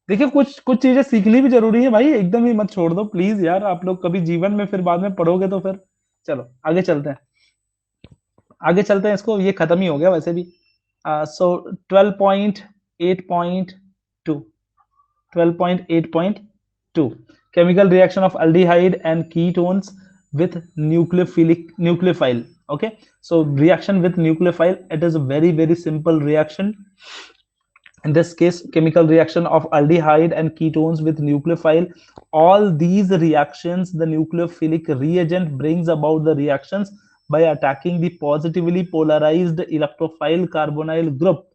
देखिए कुछ कुछ चीजें सीखनी भी जरूरी है भाई, एकदम ही मत छोड़ दो प्लीज यार, आप लोग कभी जीवन में फिर बाद में पढ़ोगे तो फिर। चलो आगे चलते हैं, आगे चलते हैं, इसको ये खत्म ही हो गया वैसे भी। सो 12.8.2, 12.8.2, chemical reaction of aldehyde and ketones with nucleophile. Okay, so reaction with nucleophile, it is a very very simple reaction. In this case, chemical reaction of aldehyde and ketones with nucleophile, all these reactions, the nucleophilic reagent brings about the reactions by attacking the positively polarized electrophile carbonyl group,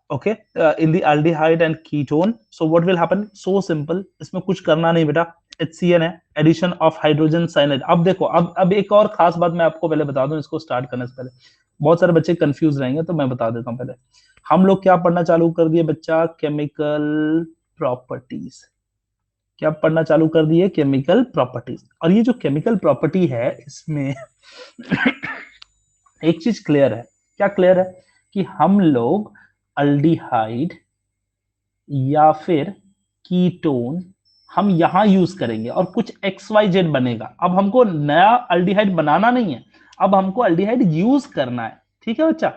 okay, in the aldehyde and ketone. So what will happen, so simple, इसमें कुछ करना नहीं बेटा, HCN है, addition of hydrogen cyanide. अब देखो, अब एक और खास बात मैं आपको पहले बता दूं, इसको स्टार्ट करने से पहले बहुत सारे बच्चे कंफ्यूज रहेंगे तो मैं बता देता हूं पहले। हम लोग क्या पढ़ना चालू कर दिए बच्चा, केमिकल प्रॉपर्टीज। क्या पढ़ना चालू कर दिए, केमिकल प्रॉपर्टीज। और ये जो केमिकल प्रॉपर्टी है इसमें एक चीज क्लियर है, क्या क्लियर है, कि हम लोग अल्डिहाइड या फिर कीटोन हम यहां यूज करेंगे और कुछ XYZ बनेगा। अब हमको नया अल्डिहाइड बनाना नहीं है, अब हमको अल्डिहाइड यूज करना है। ठीक है बच्चा,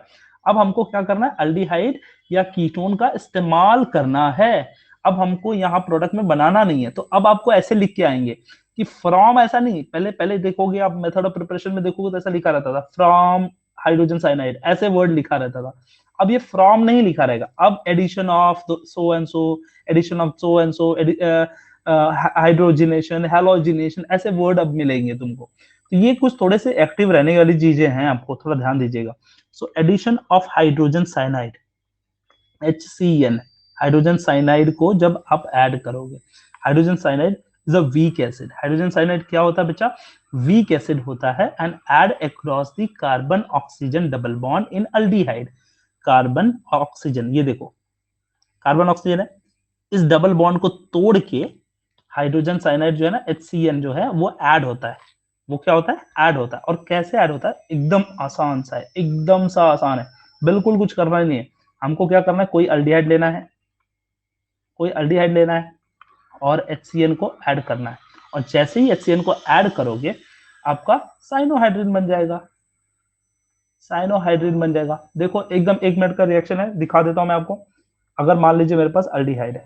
अब हमको क्या करना है, अल्डिहाइड या कीटोन का इस्तेमाल करना है। अब हमको यहाँ प्रोडक्ट में बनाना नहीं है। तो अब आपको ऐसे लिख के आएंगे कि फ्रॉम, ऐसा नहीं, पहले पहले देखोगे आप मेथड ऑफ प्रिपरेशन में देखोगे तो ऐसा लिखा रहता था फ्रॉम हाइड्रोजन साइनाइड, ऐसे वर्ड लिखा रहता था। अब ये फ्रॉम नहीं लिखा रहेगा, अब addition of so and so, addition of so and so, hydrogenation, halogenation, ऐसे वर्ड अब मिलेंगे तुमको। तो ये कुछ थोड़े से एक्टिव रहने वाली चीजें हैं, आपको थोड़ा ध्यान दीजिएगा। So addition of hydrogen cyanide, HCN, hydrogen cyanide को जब आप ऐड करोगे, hydrogen cyanide is a weak acid. Hydrogen cyanide क्या होता है बच्चा, वीक एसिड होता है। And add across the carbon oxygen double bond in aldehyde. Carbon oxygen, ये देखो कार्बन ऑक्सीजन है, इस डबल बॉन्ड को तोड़ के हाइड्रोजन साइनाइड जो है ना, HCN जो है वो ऐड होता है। वो क्या होता है, ऐड होता है। और कैसे ऐड होता है, एकदम आसान सा है, एकदम सा आसान है, बिल्कुल कुछ करना ही नहीं है। हमको क्या करना है, कोई अल्डिहाइड लेना है, कोई अल्डिहाइड लेना है और HCN को ऐड करना है। और जैसे ही HCN को ऐड करोगे आपका साइनोहाइड्रिन बन जाएगा, साइनोहाइड्रिन बन जाएगा। देखो एकदम 1 मिनट का रिएक्शन है, दिखा देता हूं मैं आपको। अगर मान लीजिए मेरे पास अल्डिहाइड है,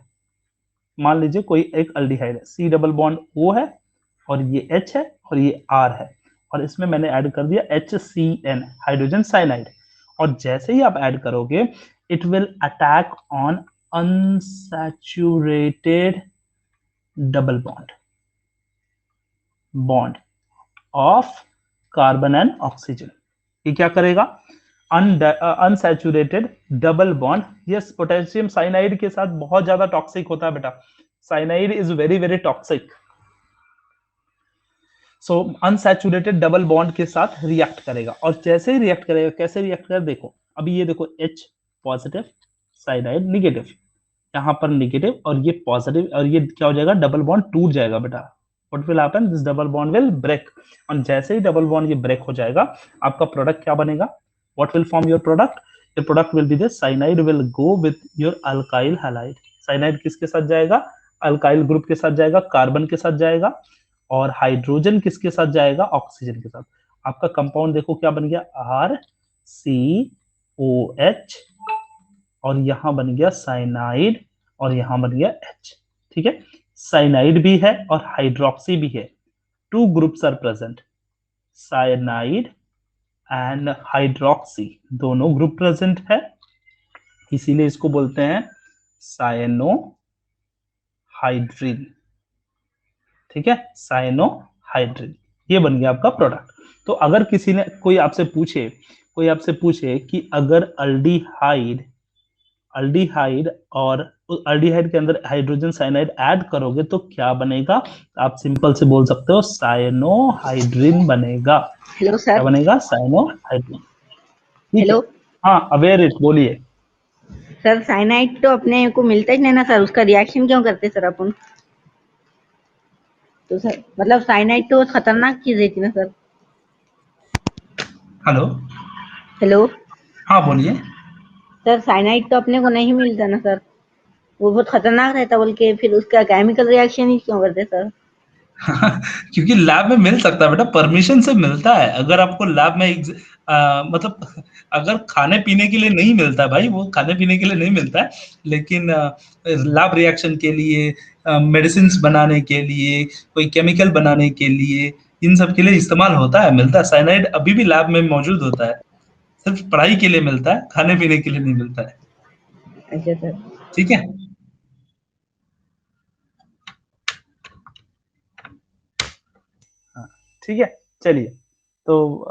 मान लीजिए कोई एक अल्डिहाइड है, C डबल बॉन्ड O है और ये H है और ये R है, और इसमें मैंने ऐड कर दिया HCN, हाइड्रोजन साइनाइड। और जैसे ही आप ऐड करोगे it will attack on unsaturated double bond of carbon and oxygen. ये क्या करेगा, unsaturated double bond. Yes, potassium cyanide के साथ बहुत ज्यादा टॉक्सिक होता है बेटा, cyanide is very very toxic. So unsaturated double bond के साथ रिएक्ट करेगा। और जैसे ही रिएक्ट करेगा, कैसे रिएक्ट करेगा, देखो अभी ये देखो H पॉजिटिव, साइनाइड निगेटिव, यहाँ पर निगेटिव और ये पॉजिटिव, और ये क्या हो जाएगा, डबल बॉन्ड टूट जाएगा बेटा। What will happen, this double bond will break. और जैसे ही डबल बॉन्ड ये ब्रेक हो जाएगा, आपका प्रोडक्ट क्या बनेगा, what will form your product, your product will be this, cyanide will go with your alkyl halide. Cyanide किसके साथ जाएगा, अल्काइल ग्रुप के साथ जाएगा, कार्बन के साथ जाएगा। और हाइड्रोजन किसके साथ जाएगा, ऑक्सीजन के साथ। आपका कंपाउंड देखो क्या बन गया, RCOH, और यहां बन गया साइनाइड, और यहां बन गया H। ठीक है, साइनाइड भी है और हाइड्रोक्सी भी है, 2 groups are present, cyanide and hydroxy, दोनों ग्रुप प्रेजेंट है, इसीलिए इसको बोलते हैं साइनोहाइड्रिन। ठीक है, साइनोहाइड्रिन, ये बन गया आपका प्रोडक्ट। तो अगर किसी ने कोई आपसे पूछे कि अगर अल्डिहाइड और अल्डिहाइड के अंदर हाइड्रोजन साइनाइड ऐड करोगे तो क्या बनेगा, आप सिंपल से बोल सकते हो साइनोहाइड्रिन बनेगा। हेलो क्या सर। बनेगा, साइनोहाइड्रिन। ठीक है, हेलो हाँ अवेयर इट, बोलिए। सर, साइनाइड तो अपने को मिलता ही नहीं ना सर, उसका रिएक्शन क्यों करते सर अपन? तो सर मतलब साइनाइड तो खतरनाक चीज है ना सर। हेलो, हेलो हाँ बोलिए। सर, साइनाइड तो अपने को नहीं मिलता ना सर, वो बहुत खतरनाक रहता बोल के फिर उसका केमिकल रिएक्शन ही क्यों करते सर? क्योंकि लैब में मिल सकता है बेटा, परमिशन से मिलता है। अगर आपको लैब में मतलब अगर खाने पीने के लिए नहीं मिलता है भाई, वो खाने पीने के लिए नहीं मिलता है, लेकिन लैब रिएक्शन के लिए, मेडिसिन बनाने के लिए, कोई केमिकल बनाने के लिए, इन सब के लिए इस्तेमाल होता है, मिलता है। साइनाइड अभी भी लैब में मौजूद होता है, सिर्फ पढ़ाई के लिए मिलता है, खाने पीने के लिए नहीं मिलता है। अच्छा सर। ठीक है, हाँ, ठीक है, चलिए। तो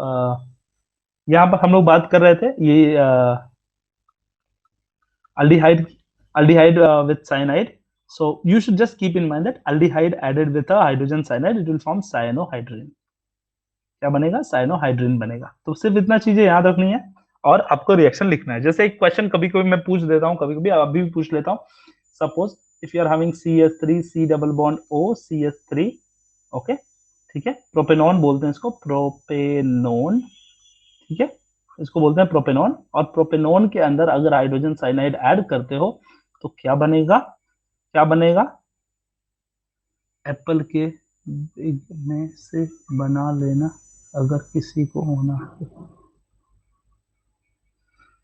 यहाँ पर हम लोग बात कर रहे थे ये aldehyde with cyanide. So you should just keep in mind that aldehyde added with a hydrogen cyanide, it will form cyanohydrin. क्या बनेगा, साइनोहाइड्रिन बनेगा। तो सिर्फ इतना चीजें याद रखनी है। और आपको रिएक्शन लिखना है। जैसे एक क्वेश्चन कभी कभी मैं पूछ देता हूँ, कभी कभी अभी भी पूछ लेता हूँ। Suppose if you are having CH3 C double bond O CH3, okay, ठीक है, प्रोपेनॉन बोलते हैं इसको, प्रोपेनॉन, ठीक है, इसको बोलते हैं प्रोपेनॉन। और प्रोपेनॉन के अंदर अगर हाइड्रोजन साइनाइड ऐड करते हो तो क्या बनेगा, क्या बनेगा, एप्पल के बीज में से बना लेना अगर किसी को होना है।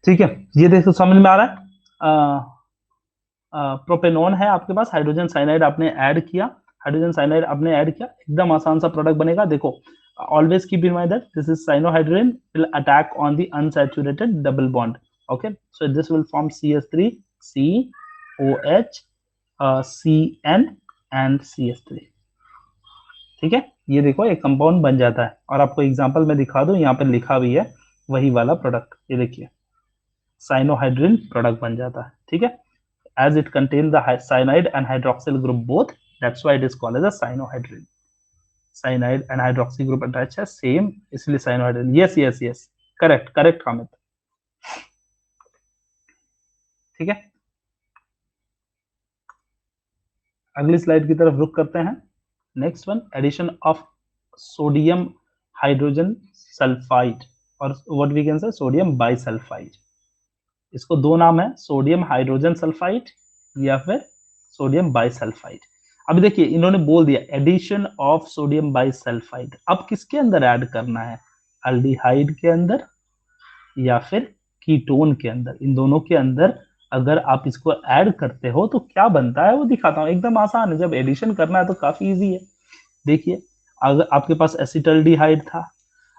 ठीक है, ये देखो समझ में आ रहा है। प्रोपेनॉन है आपके पास, हाइड्रोजन साइनाइड आपने ऐड किया, हाइड्रोजन साइनाइड आपने ऐड किया, एकदम आसान सा प्रोडक्ट बनेगा। देखो, always keep in mind that this is cyanohydrin will attack on the unsaturated double bond. Okay, so this will form CH3 COH CN and CH3। ठीक है, ये देखो एक कंपाउंड बन जाता है। और आपको एग्जांपल में दिखा दूं, यहाँ पे लिखा भी है वही वाला प्रोडक्ट, ये देखिए साइनोहाइड्रिन प्रोडक्ट बन जाता है। ठीक है, as it contains the cyanide and hydroxyl group both, that's why it is called as a cyanohydrin। cyanide and hydroxy group attached है same, इसलिए cyanohydrin। yes yes yes, correct correct Hamid. ठीक है, अगली स्लाइड की तरफ रुक करते हैं। Next one, addition of sodium hydrogen sulphide, और what we can say sodium bisulphide. इसको दो नाम है, सोडियम हाइड्रोजन सल्फाइड या फिर सोडियम बाइसल्फाइड। अब देखिए इन्होंने बोल दिया एडिशन ऑफ सोडियम बाइसल्फाइड। अब किसके अंदर ऐड करना है, अल्डिहाइड के अंदर या फिर कीटोन के अंदर, इन दोनों के अंदर अगर आप इसको ऐड करते हो तो क्या बनता है वो दिखाता हूँ। एकदम आसान है, जब एडिशन करना है तो काफी इजी है। देखिए, अगर आपके पास एसिटल्डिहाइड था,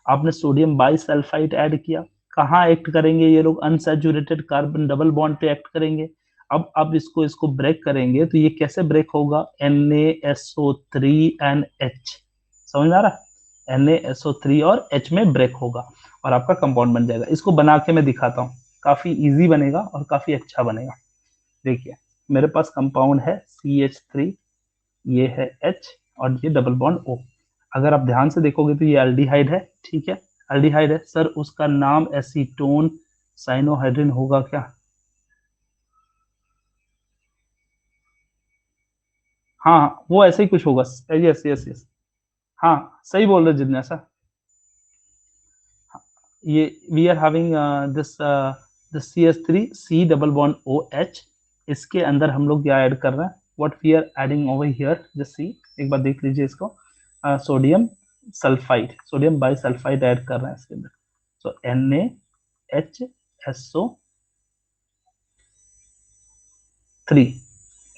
आपने सोडियम बाइसल्फाइड ऐड किया, कहाँ एक्ट करेंगे ये लोग, अनसैचुरेटेड कार्बन डबल बॉन्ड पे एक्ट करेंगे। अब इसको ब्रेक करेंगे तो ये कैसे ब्रेक होगा, NaSO3NH, समझ में आ रहा है, NaSO3 और H में ब्रेक होगा और आपका कंपाउंड बन जाएगा। इसको बना के मैं दिखाता हूँ, काफी इजी बनेगा और काफी अच्छा बनेगा। देखिए मेरे पास कंपाउंड है CH3, ये है H और ये डबल बॉन्ड O। अगर आप ध्यान से देखोगे तो ये अल्डिहाइड है, ठीक है, अल्डिहाइड है सर, उसका नाम एसीटोन साइनोहाइड्रिन होगा क्या? हाँ वो ऐसे ही कुछ होगा, यस यस यस, हाँ सही बोल रहे जिज्ञासा। ये we are having this CH3 C double bond OH, इसके अंदर हम लोग क्या ऐड कर रहे हैं, what we are adding over here, just see, एक बार देख लीजिए इसको, sodium sulphide, sodium bisulphide add कर रहे हैं इसके अंदर। सो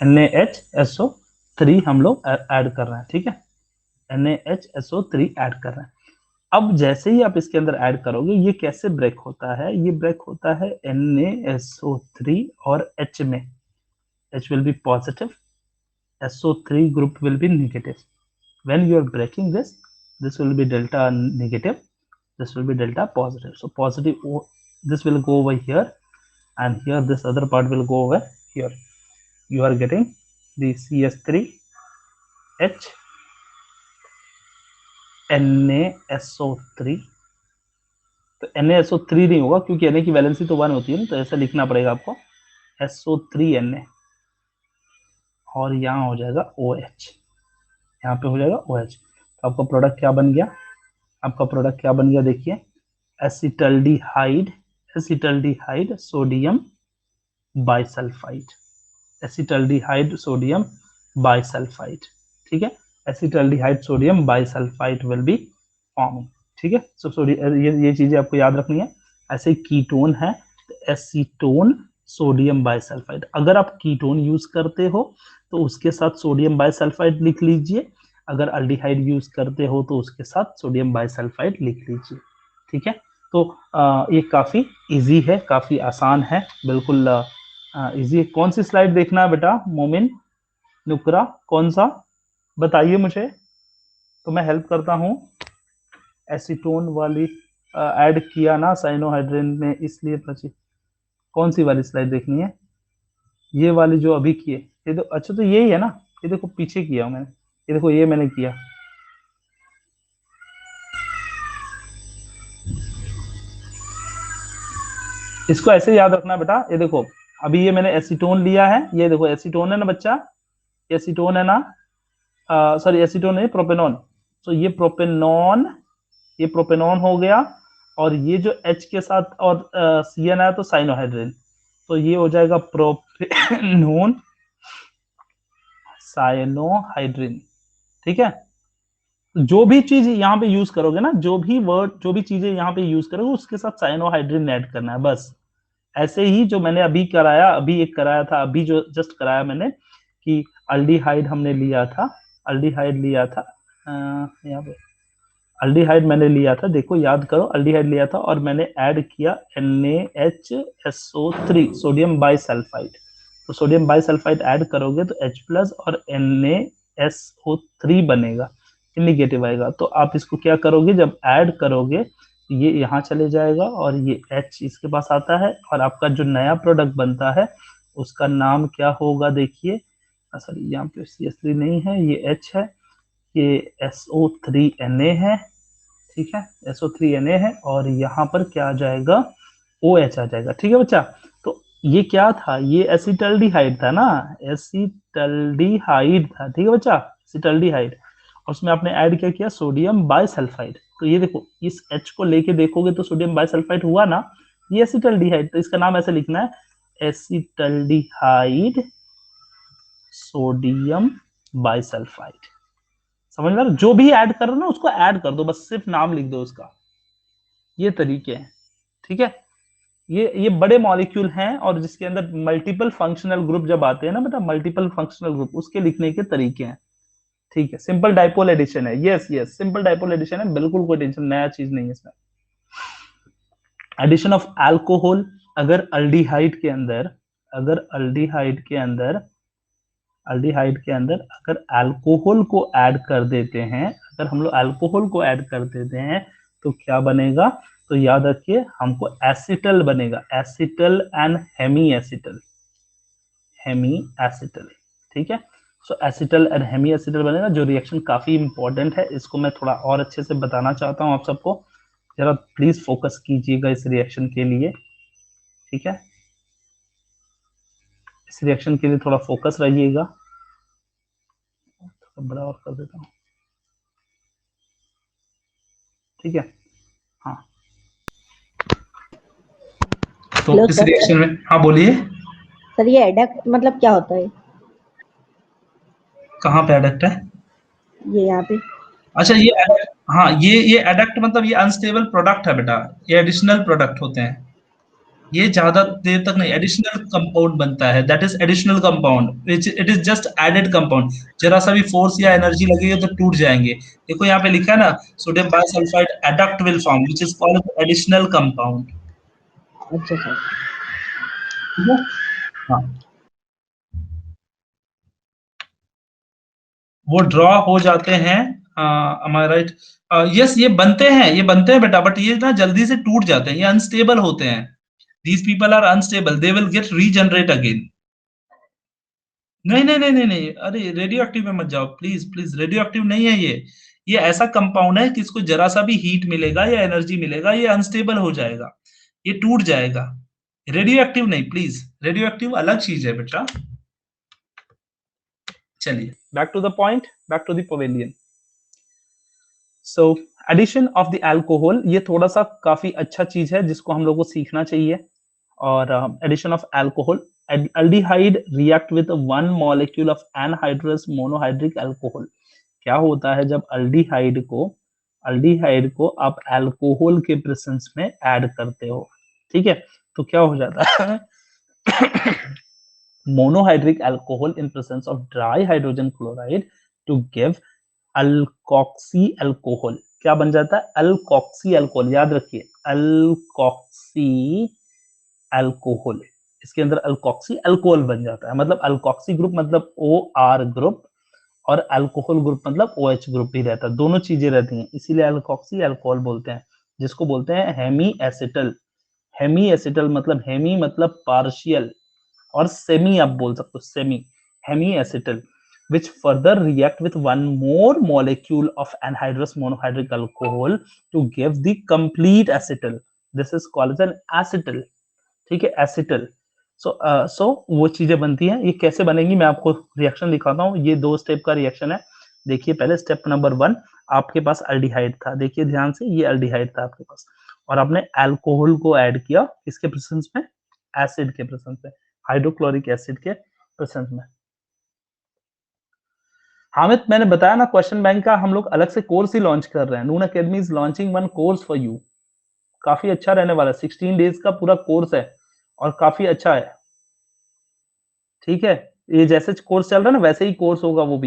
NaHSO3 हम लोग ऐड कर रहे हैं, ठीक है, NaHSO3 ऐड कर रहे हैं। अब जैसे ही आप इसके अंदर ऐड करोगे, ये कैसे ब्रेक होता है, ये ब्रेक होता है NaSO3 और H में, H will be positive, SO3 group will be negative। When you are breaking this will be delta negative, this will be delta positive। So positive, this will go over here and here this other part will go over here। You are getting the CH3H NaSO3। तो NaSO3 नहीं होगा क्योंकि Na की valency तो 1 होती है ना, तो ऐसा लिखना पड़ेगा आपको SO3Na, और यहाँ हो जाएगा OH, यहाँ पे हो जाएगा OH। तो आपका प्रोडक्ट क्या बन गया, आपका प्रोडक्ट क्या बन गया, देखिए acetaldehyde, acetaldehyde sodium bisulphide, acetaldehyde sodium bisulphide. ठीक है, acetaldehyde sodium bisulphide will be forming. ठीक है, सो ये चीजें आपको याद रखनी है। ऐसे कीटोन है तो एसीटोन सोडियम बाइसल्फाइड, अगर आप कीटोन यूज करते हो तो उसके साथ सोडियम बाइसल्फाइड लिख लीजिए, अगर अल्डिहाइड यूज करते हो तो उसके साथ सोडियम बाइसल्फाइड लिख लीजिए। ठीक है, तो ये काफी इजी है, काफी आसान है, बिल्कुल इजी। कौन सी स्लाइड देखना है बेटा, मोमिन नुकरा, कौन सा बताइए मुझे, तो मैं हेल्प करता हूँ। एसीटोन वाली ऐड किया ना साइनोहाइड्रिन में, इसलिए बची। कौन सी वाली स्लाइड देखनी है, ये वाली जो अभी किए, ये तो अच्छा, तो यही है ना, ये देखो पीछे किया हूँ मैंने, ये देखो ये मैंने किया, इसको ऐसे याद रखना बेटा। ये देखो अभी ये मैंने एसीटोन लिया है, ये देखो एसीटोन है ना बच्चा, एसीटोन है ना, सॉरी एसीटोन है प्रोपेनॉन। तो ये प्रोपेनॉन, ये प्रोपेनॉन हो गया, और ये जो H के साथ और CN आया तो साइनोहाइड्रिन, तो ये हो जाएगा प्रोपेनॉन साइनोहाइड्रिन। ठीक है, जो भी चीज यहाँ पे यूज करोगे ना, जो भी वर्ड, जो भी चीजें यहाँ पे यूज करोगे उसके साथ साइनोहाइड्रिन ऐड करना है बस। ऐसे ही जो मैंने अभी कराया, अभी एक कराया था, अभी जो जस्ट कराया मैंने कि अल्डिहाइड हमने लिया था, अल्डिहाइड लिया था, यहाँ पे अल्डिहाइड मैंने लिया था, देखो याद करो, अल्डिहाइड लिया था और मैंने ऐड किया NaHSO3 सोडियम बाइसल्फाइड। तो सोडियम बाइसल्फाइड ऐड करोगे तो H+ और NaSO3 बनेगा, नेगेटिव आएगा। तो आप इसको क्या करोगे, जब ऐड करोगे ये यहाँ चले जाएगा और ये H इसके पास आता है, और आपका जो नया प्रोडक्ट बनता है उसका नाम क्या होगा, देखिए सॉरी यहाँ पे CH3 नहीं है, ये H है, ये SO3Na है, ठीक है, SO3Na है, और यहाँ पर क्या आ जाएगा, OH आ जाएगा। ठीक है बच्चा, तो ये क्या था, ये एसिटल्डिहाइड था ना, एसिटल्डिहाइड था, ठीक है बच्चा, एसिटल्डिहाइड, और उसमें आपने ऐड क्या किया, सोडियम बाइसल्फाइड। तो ये देखो इस H को लेके देखोगे तो सोडियम बाइसल्फाइड हुआ ना, ये एसिटल्डिहाइड, तो इसका नाम ऐसे लिखना है, एसिटल्डिहाइड सोडियम बाइसल्फाइड। समझ में, जो भी ऐड करो ना उसको ऐड कर दो, बस सिर्फ नाम लिख दो उसका। ये तरीके हैं, ठीक है। ये बड़े मॉलिक्यूल हैं और जिसके अंदर मल्टीपल फंक्शनल ग्रुप जब आते हैं ना बेटा, मल्टीपल फंक्शनल ग्रुप, उसके लिखने के तरीके हैं, ठीक है। सिंपल डाइपोल एडिशन है, yes yes simple dipole addition है, बिल्कुल कोई टेंशन, नया चीज नहीं है इसमें। एडिशन ऑफ अल्कोहल, अगर अल्डिहाइड के अंदर, अगर अल्डिहाइड के अंदर अगर अल्कोहल को ऐड कर देते हैं, अगर हम लोग अल्कोहल को ऐड कर देते हैं तो क्या बनेगा, तो याद रखिए हमको एसिटल बनेगा, एसिटल एंड हेमी एसिटल, ठीक है। सो एसिटल एंड हेमी एसिटल बनेगा, जो रिएक्शन काफी इंपॉर्टेंट है, इसको मैं थोड़ा और अच्छे से बताना चाहता हूं आप सबको, जरा प्लीज फोकस कीजिएगा इस रिएक्शन के लिए, ठीक है, इस रिएक्शन के लिए थोड़ा फोकस रहिएगा। बड़ा और कर देता हूँ, ठीक है, हाँ। तो इस रिएक्शन में, हाँ बोलिए सर, ये एडक्ट मतलब क्या होता है? कहाँ पे एडक्ट है? ये यहाँ पे। अच्छा ये हाँ, ये एडक्ट मतलब ये अनस्टेबल प्रोडक्ट है बेटा, ये एडिशनल प्रोडक्ट होते हैं, ये ज्यादा देर तक नहीं, एडिशनल कंपाउंड बनता है, that is additional compound, it is just added compound, जरा सा भी फोर्स या एनर्जी लगेगी तो टूट जाएंगे। देखो यहाँ पे लिखा है ना, sodium bisulphide adduct will form which is called additional compound. अच्छा सर, हाँ, वो ड्रॉ हो जाते हैं, am I right? यस ये बनते हैं बेटा, बट ये ना जल्दी से टूट जाते हैं, ये अनस्टेबल होते हैं, these people are unstable, they will get regenerate again। नहीं नहीं नहीं नहीं नहीं, अरे रेडियो एक्टिव में मत जाओ प्लीज प्लीज, रेडियो एक्टिव नहीं है ये ऐसा कंपाउंड है कि इसको जरा सा भी हीट मिलेगा या एनर्जी मिलेगा ये अनस्टेबल हो जाएगा, ये टूट जाएगा, रेडियो एक्टिव नहीं प्लीज, रेडियो एक्टिव अलग चीज है बेटा। चलिए back to the point, back to the pavilion. So addition of the alcohol, ये थोड़ा सा काफी अच्छा चीज है जिसको हम लोग को सीखना चाहिए। और addition of alcohol, aldehyde react with one molecule of anhydrous monohydric alcohol। क्या होता है जब अल्डिहाइड को आप अल्कोहल के प्रेजेंस में ऐड करते हो, ठीक है, तो क्या हो जाता है monohydric alcohol in presence of dry hydrogen chloride to give alkoxy alcohol। क्या बन जाता है, अल्कोक्सी अल्कोहल, याद रखिए अल्कोक्सी अल्कोहल, इसके अंदर अल्कोक्सी अल्कोहल बन जाता है, मतलब अल्कोक्सी ग्रुप मतलब OR ग्रुप और अल्कोहल ग्रुप मतलब OH ग्रुप भी रहता है, दोनों चीजें रहती हैं, इसीलिए अल्कोक्सी अल्कोहल बोलते हैं, जिसको बोलते हैं हेमी एसिटल। हेमी एसिटल मतलब हेमी मतलब पार्शियल, और सेमी आप बोल सकते हो, semi hemiacetal which further react with one more molecule of anhydrous monohydric alcohol to give the complete acetal, this is called as an acetal, ठीक है, acetal. सो वो चीजें बनती हैं। ये कैसे बनेगी मैं आपको रिएक्शन दिखाता हूँ। ये 2 स्टेप का रिएक्शन है। देखिए पहले स्टेप नंबर 1 आपके पास अल्डिहाइड था, देखिए ध्यान से, ये अल्डिहाइड था आपके पास, और आपने अल्कोहल को ऐड किया किसके प्रेजेंस में, एसिड के प्रेजेंस में, हाइड्रोक्लोरिक एसिड के प्रेजेंस में। हामिद मैंने बताया ना, क्वेश्चन बैंक का हम लोग अलग से कोर्स ही लॉन्च कर रहे हैं। Noon Academy is launching one course for you, काफी अच्छा रहने वाला है, 16 डेज का पूरा कोर्स है और काफी अच्छा है। ठीक है, ये जैसे कोर्स चल रहा है ना वैसे ही कोर्स होगा, वो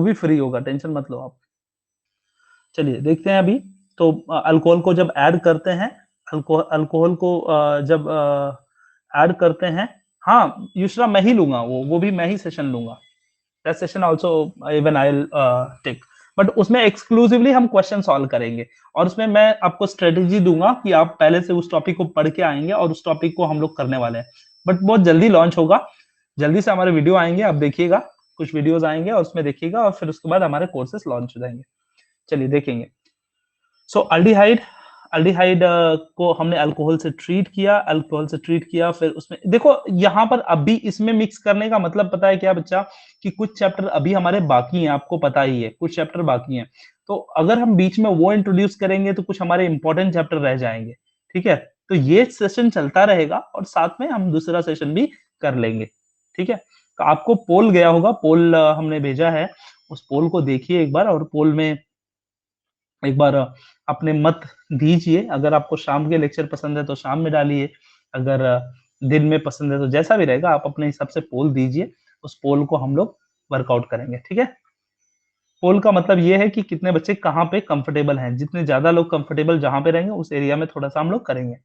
भी फ्री होगा, टेंशन मत लो आप। चलिए देखते हैं अभी। तो अल्कोहल को जब ऐड करते हैं, अल्कोहल को जब ऐड करते हैं, हाँ युशरा मैं ही लूंगा, वो भी मैं ही सेशन लूंगा, that session also even I will take, but उसमें एक्सक्लूसिवली हम क्वेश्चन सॉल्व करेंगे और उसमें मैं आपको स्ट्रेटेजी दूंगा कि आप पहले से उस टॉपिक को पढ़ के आएंगे और उस टॉपिक को हम लोग करने वाले हैं। बट बहुत जल्दी लॉन्च होगा, जल्दी से हमारे वीडियो आएंगे, आप देखिएगा, कुछ वीडियोस आएंगे और उसमें देखिएगा और फिर उसके बाद हमारे कोर्सेस लॉन्च हो जाएंगे। चलिए देखेंगे। सो अल्डिहाइड, अल्डिहाइड को हमने अल्कोहल से ट्रीट किया, फिर उसमें देखो यहाँ पर अभी इसमें मिक्स करने का मतलब पता है क्या बच्चा, कि कुछ चैप्टर अभी हमारे बाकी हैं, आपको पता ही है कुछ चैप्टर बाकी हैं, तो अगर हम बीच में वो इंट्रोड्यूस करेंगे तो कुछ हमारे इंपॉर्टेंट चैप्टर रह जाएंगे। ठीक है, तो ये सेशन चलता रहेगा और साथ में हम दूसरा सेशन भी कर लेंगे। ठीक है, तो आपको पोल गया होगा, पोल हमने भेजा है, उस पोल को देखिए एक बार, और पोल में एक बार अपने मत दीजिए। अगर आपको शाम के लेक्चर पसंद है तो शाम में डालिए, अगर दिन में पसंद है तो जैसा भी रहेगा आप अपने हिसाब से पोल दीजिए, उस पोल को हम लोग वर्कआउट करेंगे। ठीक है, पोल का मतलब ये है कि कितने बच्चे कहाँ पे कंफर्टेबल हैं, जितने ज्यादा लोग कंफर्टेबल जहां पे रहेंगे उस एरिया में थोड़ा सा हम लोग करेंगे।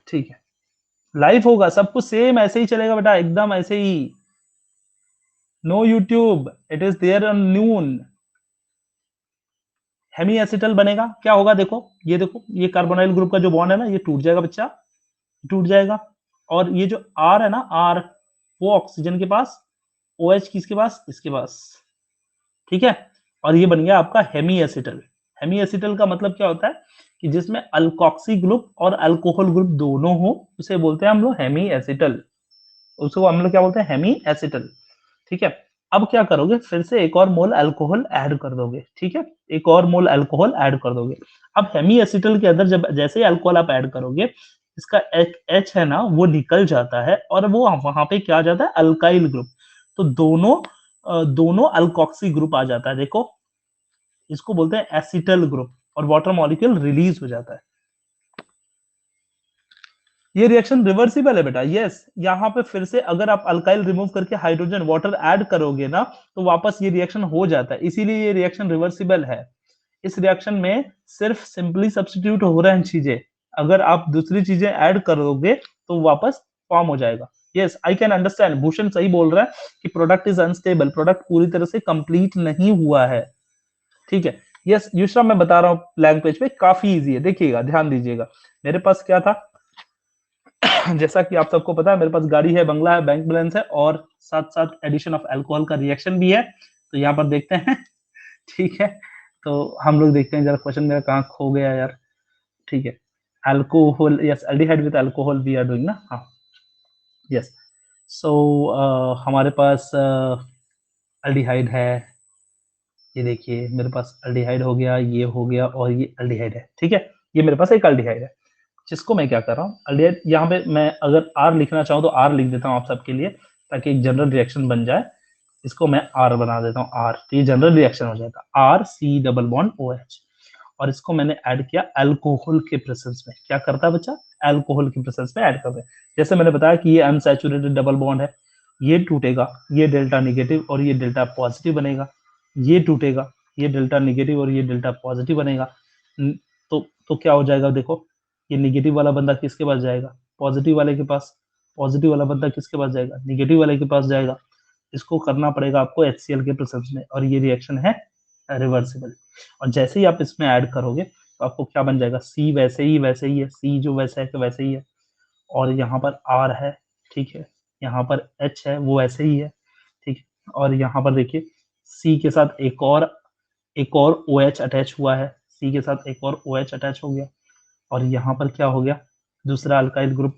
ठीक है, लाइव होगा, सब कुछ सेम ऐसे ही चलेगा बेटा, एकदम ऐसे ही, no YouTube, it is there on Noon. Hemiacetal बनेगा, क्या होगा देखो, ये देखो, ये कार्बोनाइल ग्रुप का जो बॉन्ड है ना, ये टूट जाएगा बच्चा, टूट जाएगा, और ये जो आर है ना, आर, वो ऑक्सीजन के पास, OH किसके पास, इसके पास। ठीक है, और ये बन गया आपका हेमी एसिटल। हेमी एसिटल का मतलब क्या होता है कि जिसमें अल्कोक्सी ग्रुप और अल्कोहल ग्रुप दोनों हो, उसे बोलते हैं हम लोग हेमी एसिटल, उसको हम लोग क्या बोलते हैं, हेमी एसिटल। ठीक है, अब क्या करोगे, फिर से एक और मोल अल्कोहल ऐड कर दोगे। ठीक है, एक और मोल अल्कोहल ऐड कर दोगे। अब हेमी एसिटल के अंदर जब जैसे ही अल्कोहल आप ऐड करोगे, इसका H है ना वो निकल जाता है और वो वहां पे क्या आ जाता है, अल्काइल ग्रुप। तो दोनों अल्कोक्सी ग्रुप आ जाता है, देखो इसको बोलते हैं एसिटल ग्रुप, और वाटर मॉलिक्यूल रिलीज हो जाता है। ये रिएक्शन रिवर्सिबल है बेटा, यस, यहाँ पे फिर से अगर आप अल्काइल रिमूव करके हाइड्रोजन वाटर ऐड करोगे ना, तो वापस ये रिएक्शन हो जाता है, इसीलिए ये रिएक्शन रिवर्सिबल है। इस रिएक्शन में सिर्फ सिंपली सब्स्टिट्यूट हो रहे हैं चीजें, अगर आप दूसरी चीजें ऐड करोगे तो वापस फॉर्म हो जाएगा। Yes, I can understand, Bhushan सही बोल रहा है कि प्रोडक्ट इज अनस्टेबल, प्रोडक्ट पूरी तरह से कंप्लीट नहीं हुआ है। ठीक है, यस युष्रा, मैं बता रहा हूँ ब्लैंक पेज पे काफी इजी है, देखिएगा, ध्यान दीजिएगा। मेरे पास क्या था, जैसा कि आप सबको पता है, मेरे पास गाड़ी है, बंगला है, बैंक बैलेंस है, और साथ साथ एडिशन ऑफ अल्कोहल का रिएक्शन भी है। तो यहाँ पर देखते हैं। ठीक है, तो हम लोग देखते हैं जरा, क्वेश्चन मेरा कहाँ खो गया यार। ठीक है, alcohol, yes, aldehyde with alcohol we are doing ना, हाँ, यस। सो हमारे पास एल्डिहाइड है, ये देखिए मेरे पास एल्डिहाइड हो गया, ये हो गया, और ये एल्डिहाइड है। ठीक है, ये मेरे पास एक एल्डिहाइड है, जिसको मैं क्या कर रहा हूँ, एल्डिहाइड, यहाँ पे मैं अगर आर लिखना चाहूँ तो आर लिख देता हूँ आप सबके लिए, ताकि एक जनरल रिएक्शन बन जाए। इसको मैं आर बना देता हूँ, आर, तो ये जनरल रिएक्शन हो जाएगा, R C double bond OH, और इसको मैंने ऐड किया अल्कोहल के प्रेजेंस में। क्या करता है बच्चा, अल्कोहल के प्रेजेंस में ऐड कर रहे हैं। जैसे मैंने बताया कि ये अनसैचुरेटेड डबल बॉन्ड है, ये टूटेगा, ये डेल्टा निगेटिव और ये डेल्टा पॉजिटिव बनेगा, ये टूटेगा, ये डेल्टा निगेटिव और ये डेल्टा पॉजिटिव बनेगा। तो क्या हो जाएगा, देखो, ये निगेटिव वाला बंदा किसके पास जाएगा, पॉजिटिव वाले के पास, पॉजिटिव वाला बंदा किसके पास जाएगा, निगेटिव वाले के पास जाएगा। इसको करना पड़ेगा आपको HCl के प्रेजेंस में, और ये रिएक्शन है रिवर्सिबल। और जैसे ही आप इसमें ऐड करोगे तो आपको क्या बन जाएगा, C वैसे ही है, C जो वैसा है वैसे ही है, और यहाँ पर R है, ठीक है, यहाँ पर H है वो ऐसे ही है, ठीक है, और यहाँ पर देखिए C के साथ एक और एक और OH अटैच हुआ है, C के साथ एक और OH अटैच हो गया, और यहाँ पर क्या हो गया, दूसरा अल्काइल ग्रुप,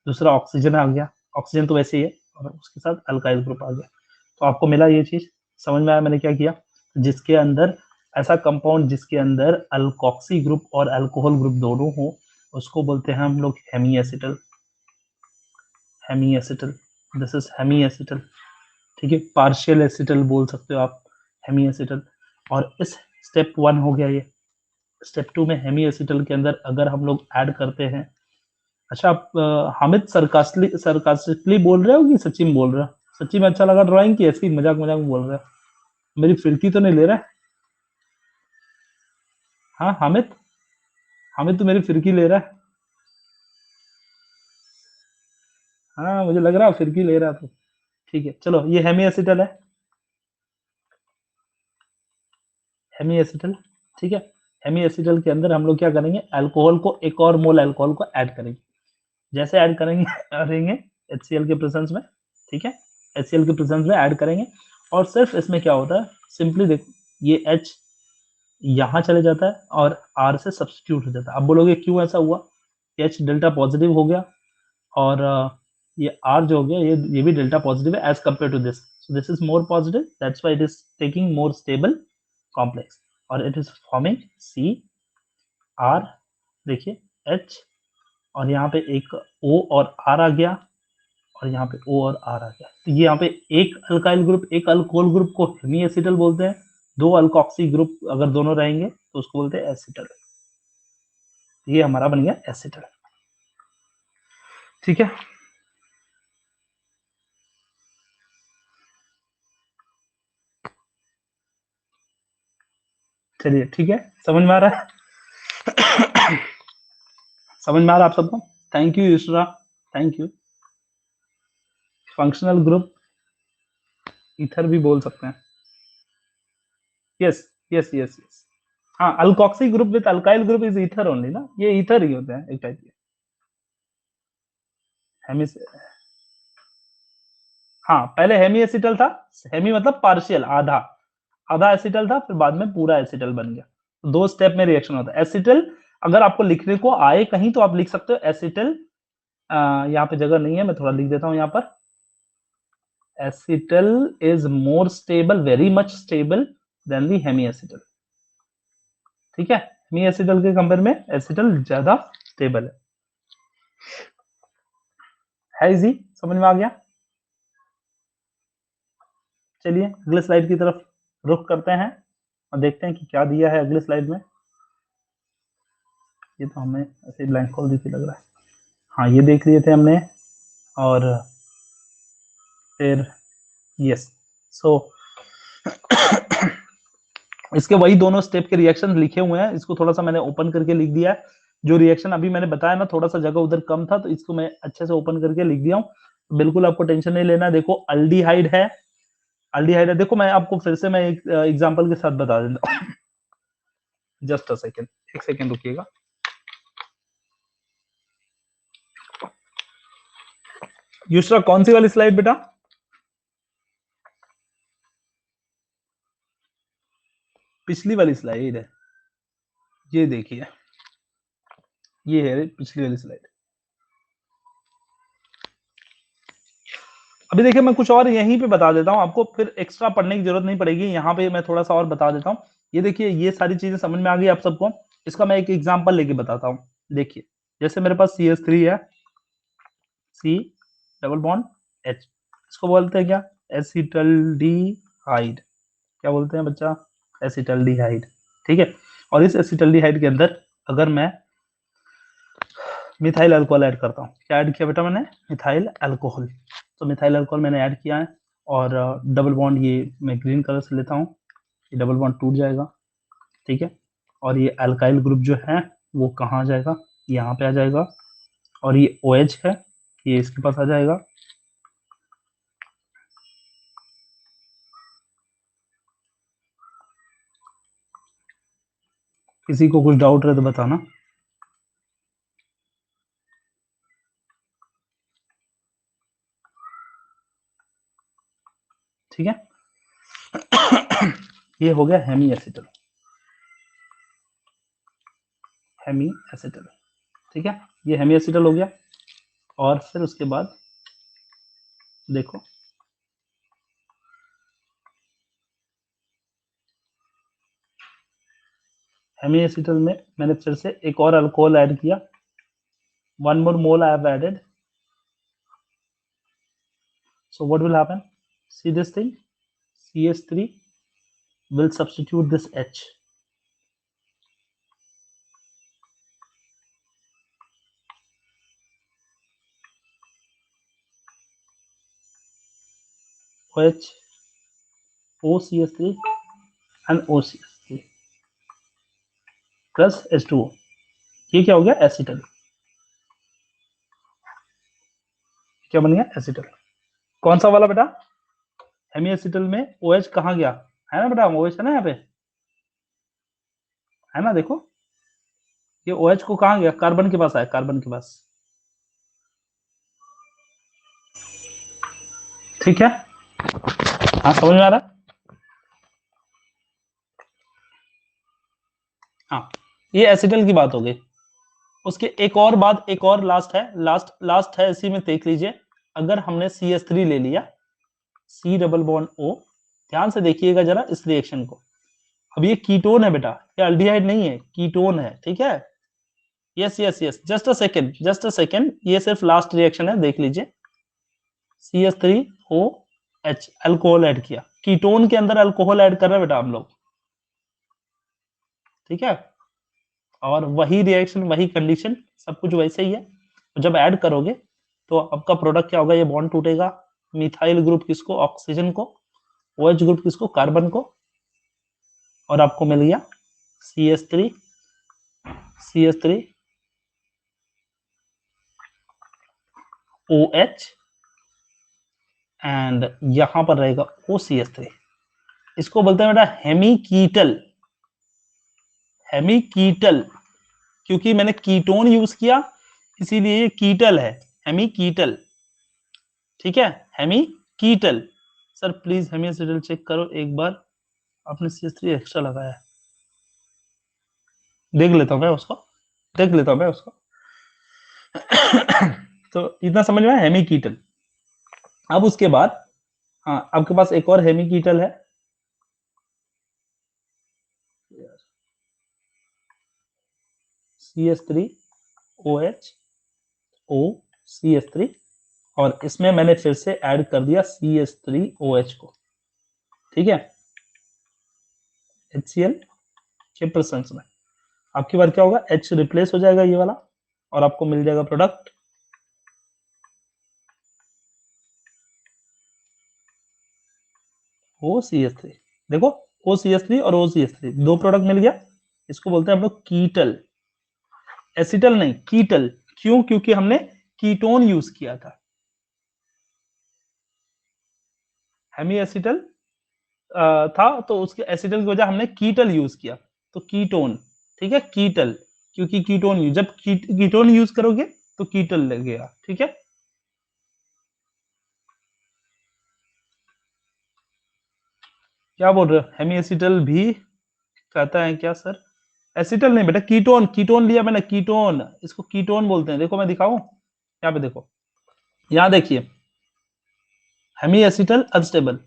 दूसरा ऑक्सीजन आ गया, ऑक्सीजन तो वैसे ही है, और उसके साथ अल्काइल ग्रुप आ गया। तो आपको मिला ये चीज, समझ में आया मैंने क्या किया, जिसके अंदर ऐसा कंपाउंड जिसके अंदर अल्कोक्सी ग्रुप और अल्कोहल ग्रुप दोनों हो, उसको बोलते हैं हम लोग hemiacetal. Hemiacetal, this is hemiacetal, ठीक है, पार्शियल एसिटल बोल सकते हो आप, हेमी एसिटल। और इस स्टेप 1 हो गया ये। स्टेप 2 में हेमी एसिटल के अंदर अगर हम लोग ऐड करते हैं, अच्छा आप हामिद सरकास्टिकली बोल रहे हो कि सच्ची में बोल रहे हो? सच्ची में अच्छा लगा ड्राइंग की ऐसी मजाक मजाक में बोल रहे हो? मेरी फिरकी तो नहीं ले रहा है? हाँ हामिद, हामिद तो मेरी फिरकी ले रहा है। हाँ मुझे लग रहा है फिरकी ले रहा तो। ठीक है चलो, ये हेमी एसिटल है, हेमी एसिटल, ठीक है। हेमी एसिटल के अंदर हम लोग क्या करेंगे, अल्कोहल को, एक और मोल अल्कोहल को ऐड करेंगे। जैसे ऐड करेंगे करेंगे HCl के प्रेजेंस में, ठीक है, HCl के प्रेजेंस में ऐड करेंगे, और सिर्फ इसमें क्या होता है, सिंपली देख, ये H यहाँ चले जाता है और R से सब्स्टिट्यूट हो जाता है। अब बोलोगे क्यों ऐसा हुआ, H डेल्टा पॉजिटिव हो गया, और ये R जो हो गया, ये भी डेल्टा पॉजिटिव है as compare to this, so this is more positive, that's why it is taking more stable complex, और इट इज फॉर्मिंग CR, देखिए H, और यहाँ पे एक O और R आ गया, और यहाँ पे O और R आ गया। तो ये यहाँ पे एक अल्काइल ग्रुप, एक अल्कोहल ग्रुप को हेमी एसिटल बोलते हैं, दो अल्कोक्सी ग्रुप अगर दोनों रहेंगे तो उसको बोलते हैं एसिटल। ये हमारा बन गया एसिटल, ठीक है। चलिए ठीक है, समझ में आ रहा है? समझ में आ रहा है आप सबको? Thank you Yusra, thank you. Functional group ether भी बोल सकते हैं, यस यस यस यस। हाँ, alkoxy group with alkyl group is ether only ना, ये ईथर ही होते हैं एक टाइप के। हेमी, हाँ पहले हेमी एसिटल था, हेमी मतलब पार्शियल, आधा, आधा एसिटल था, फिर बाद में पूरा एसिटल बन गया। तो दो स्टेप में रिएक्शन होता है। एसिटल अगर आपको लिखने को आए कहीं तो आप लिख सकते हो एसिटल, यहाँ पे जगह नहीं है, मैं थोड़ा लिख देता हूँ यहाँ पर, acetal is more stable, very much stable than the hemiacetal, ठीक है। हेमी एसिटल के कंपेयर में एसिटल ज्यादा स्टेबल है इजी, समझ में आ गया? चलिए अगले स्लाइड की तरफ रुख करते हैं और देखते हैं कि क्या दिया है अगले स्लाइड में। ये तो हमें ऐसे ब्लैंक खोल दी थी लग रहा है। हाँ ये देख लिए थे हमने, और फिर यस, सो इसके वही दोनों स्टेप के रिएक्शन लिखे हुए हैं, इसको थोड़ा सा मैंने ओपन करके लिख दिया है। जो रिएक्शन अभी मैंने बताया ना, थोड़ा सा जगह उधर कम था तो इसको मैं अच्छे से ओपन करके लिख दिया हूँ। बिल्कुल आपको टेंशन नहीं लेना। देखो अल्डिहाइड है, अल्डिहाइड है, देखो मैं आपको फिर से मैं एक एग्जांपल के साथ बता देता हूँ। जस्ट अ सेकंड, एक सेकंड रुकिएगा। युसरा कौन सी वाली स्लाइड बेटा? पिछली वाली स्लाइड है, ये देखिए, ये है पिछली वाली स्लाइड। अभी देखिए मैं कुछ और यहीं पे बता देता हूँ आपको, फिर एक्स्ट्रा पढ़ने की जरूरत नहीं पड़ेगी। यहाँ पे मैं थोड़ा सा और बता देता हूँ। ये देखिए, ये सारी चीजें समझ में आ गई आप सबको। इसका मैं एक एग्जांपल लेके बताता हूँ। देखिए जैसे मेरे पास CH3 है, C डबल बॉन्ड H, इसको बोलते हैं क्या, एसिटल्डिहाइड। क्या बोलते हैं बच्चा? एसिटल्डिहाइड, ठीक है। और इस एसिटल्डिहाइड के अंदर अगर मैं मिथाइल अल्कोहल ऐड करता हूँ, क्या ऐड किया बेटा मैंने? Methyl alcohol. तो मिथाइल अल्कोहल मैंने ऐड किया है, और डबल बॉन्ड ये मैं ग्रीन कलर से लेता हूँ, ये डबल बॉन्ड टूट जाएगा, ठीक है। और ये अल्काइल ग्रुप जो है वो कहाँ आ जाएगा, यहाँ पे आ जाएगा, और ये OH है, ये इसके पास आ जाएगा। किसी को कुछ डाउट रहे तो बताना, ठीक है। ये हो गया हेमी एसिटल, हेमी एसिटल, ठीक है, ये हेमी एसिटल हो गया। और फिर उसके बाद देखो हेमी एसिटल में मैंने फिर से एक और अल्कोहल ऐड किया, 1 more mole I have added. So what will happen? See this thing, CH3 will substitute this H. OH, OCH3 and OCH3 plus H2O. ये क्या हो गया? एसिटल। क्या बन गया? एसिटल। कौन सा वाला बेटा? हेमी एसिटल में OH कहाँ गया? है ना बेटा, OH है ना यहाँ पे, है ना, देखो ये OH को कहाँ गया? कार्बन के पास आया, कार्बन के पास, ठीक है। हाँ समझ में आ रहा है? हाँ, ये एसिटल की बात हो गई। उसके एक और बात, एक और लास्ट है, लास्ट है, इसी में देख लीजिए। अगर हमने CH3 ले लिया, C डबल बॉन्ड O, ध्यान से देखिएगा जरा इस रिएक्शन को। अब ये कीटोन है बेटा, ये अल्डिहाइड नहीं है, कीटोन है, ठीक है। Yes yes yes, just a second, ये सिर्फ लास्ट रिएक्शन है, देख लीजिए। CH3OH अल्कोहल ऐड किया, कीटोन के अंदर अल्कोहल ऐड कर रहे हैं बेटा हम लोग, ठीक है। और वही रिएक्शन, वही कंडीशन, सब कुछ वैसे ही है। तो जब ऐड करोगे तो आपका प्रोडक्ट क्या होगा? ये बॉन्ड टूटेगा, मिथाइल ग्रुप किसको? ऑक्सीजन को, OH ग्रुप किसको? कार्बन को, और आपको मिल गया CH3 OH एंड यहां पर रहेगा OCH3। इसको बोलते हैं बेटा हेमीकीटल, हेमीकीटल, क्योंकि मैंने कीटोन यूज किया इसीलिए ये कीटल है, हेमीकीटल, ठीक है, hemiketal. Sir please hemiacetal check करो एक बार, आपने CH3 एक्स्ट्रा लगाया है, देख लेता हूं मैं उसको। तो इतना समझ में आया, हेमीकीटल। अब उसके बाद हाँ, आपके पास एक और हेमीकीटल है, CH3OH OCH3, और इसमें मैंने फिर से ऐड कर दिया CH3OH को, ठीक है, HCl के प्रेजेंस में। आपकी बार क्या होगा? H रिप्लेस हो जाएगा ये वाला, और आपको मिल जाएगा प्रोडक्ट OCH3। देखो OCH3 और OCH3 दो प्रोडक्ट मिल गया, इसको बोलते हैं हम लोग कीटल, एसिटल नहीं, कीटल। क्यों? क्योंकि हमने कीटोन यूज किया था। हेमी एसिटल था तो उसके एसिटल की वजह हमने कीटल यूज किया, तो कीटोन, ठीक है, कीटल, क्योंकि कीटोन जब कीटोन यूज करोगे तो कीटल लगेगा, ठीक है। क्या बोल रहे हो? हेमी एसिटल भी कहता है क्या सर? एसिटल नहीं बेटा, कीटोन, कीटोन लिया मैंने, कीटोन, इसको कीटोन बोलते हैं। देखो मैं दिखाऊं, यहाँ पे देखो, यहाँ देखिए, हेमी एसिटल अनस्टेबल,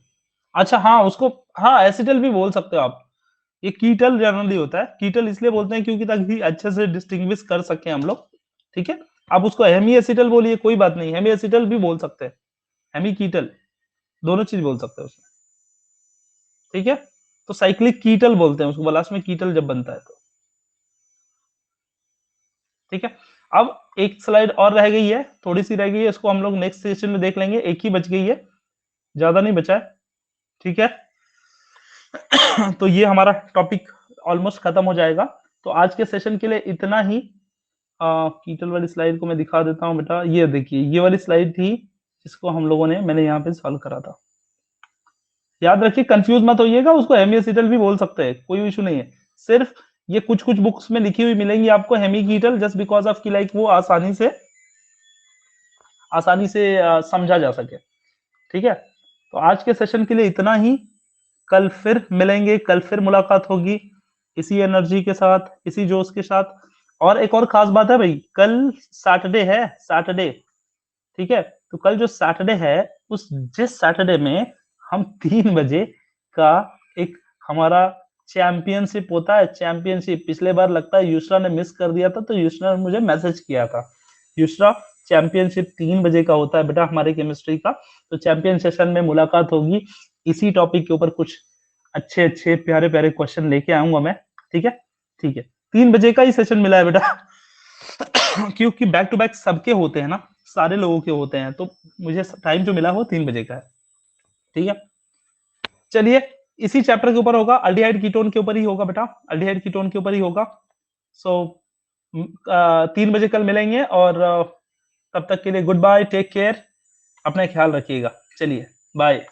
अच्छा हाँ उसको, हाँ एसिटल भी बोल सकते हो आप। ये कीटल जनरली होता है, कीटल इसलिए बोलते हैं क्योंकि ताकि अच्छे से डिस्टिंग्विश कर सके हम लोग, ठीक है। आप उसको हेमी एसिटल बोलिए, कोई बात नहीं, हेमी एसिटल भी बोल सकते हैं, हेमी कीटल, दोनों चीज बोल सकते हैं उसमें, ठीक है। तो साइक्लिक कीटल बोलते हैं उसको, लास्ट में कीटल जब बनता है तो, ठीक है। अब एक स्लाइड और रह गई है, थोड़ी सी रह गई है, इसको हम लोग नेक्स्ट सेशन में देख लेंगे, एक ही बच गई है, ज्यादा नहीं बचा है, ठीक है। तो ये हमारा टॉपिक ऑलमोस्ट खत्म हो जाएगा। तो आज के सेशन के लिए इतना ही। कीटल वाली स्लाइड को मैं दिखा देता हूँ बेटा, ये देखिए, ये वाली स्लाइड थी जिसको हम लोगों ने, मैंने यहाँ पे सॉल्व करा था। याद रखिए, कंफ्यूज मत होइएगा, उसको हेमी एसिटल भी बोल सकते हैं, कोई इशू नहीं है। सिर्फ ये कुछ कुछ बुक्स में लिखी हुई मिलेंगी आपको hemiketal, just because of की लाइक वो आसानी से समझा जा सके, ठीक है। तो आज के सेशन के लिए इतना ही। कल फिर मिलेंगे, कल फिर मुलाकात होगी इसी एनर्जी के साथ, इसी जोश के साथ। और एक और खास बात है भाई, कल सैटरडे है, सैटरडे, ठीक है। तो कल जो सैटरडे है, उस जिस सैटरडे में हम 3 बजे का एक हमारा चैंपियनशिप होता है, चैंपियनशिप। पिछले बार लगता है युसरा ने मिस कर दिया था, तो युसरा ने मुझे मैसेज किया था, युसरा चैंपियनशिप 3 बजे का होता है बेटा हमारे केमिस्ट्री का। तो चैंपियन सेशन में मुलाकात होगी, इसी टॉपिक के ऊपर कुछ अच्छे अच्छे प्यारे प्यारे क्वेश्चन लेके आऊंगा मैं, ठीक है, ठीक है। 3 बजे का ही सेशन मिला है बेटा क्योंकि बैक टू बैक सबके होते हैं ना, सारे लोगों के होते हैं, तो मुझे टाइम जो मिला वो 3 बजे का है, ठीक है। चलिए, इसी चैप्टर के ऊपर होगा, अल्डिहाइड कीटोन के ऊपर ही होगा बेटा, अल्डिहाइड कीटोन के ऊपर ही होगा। सो 3 बजे कल मिलेंगे, और तब तक के लिए गुड बाय, टेक केयर, अपना ख्याल रखिएगा। चलिए बाय।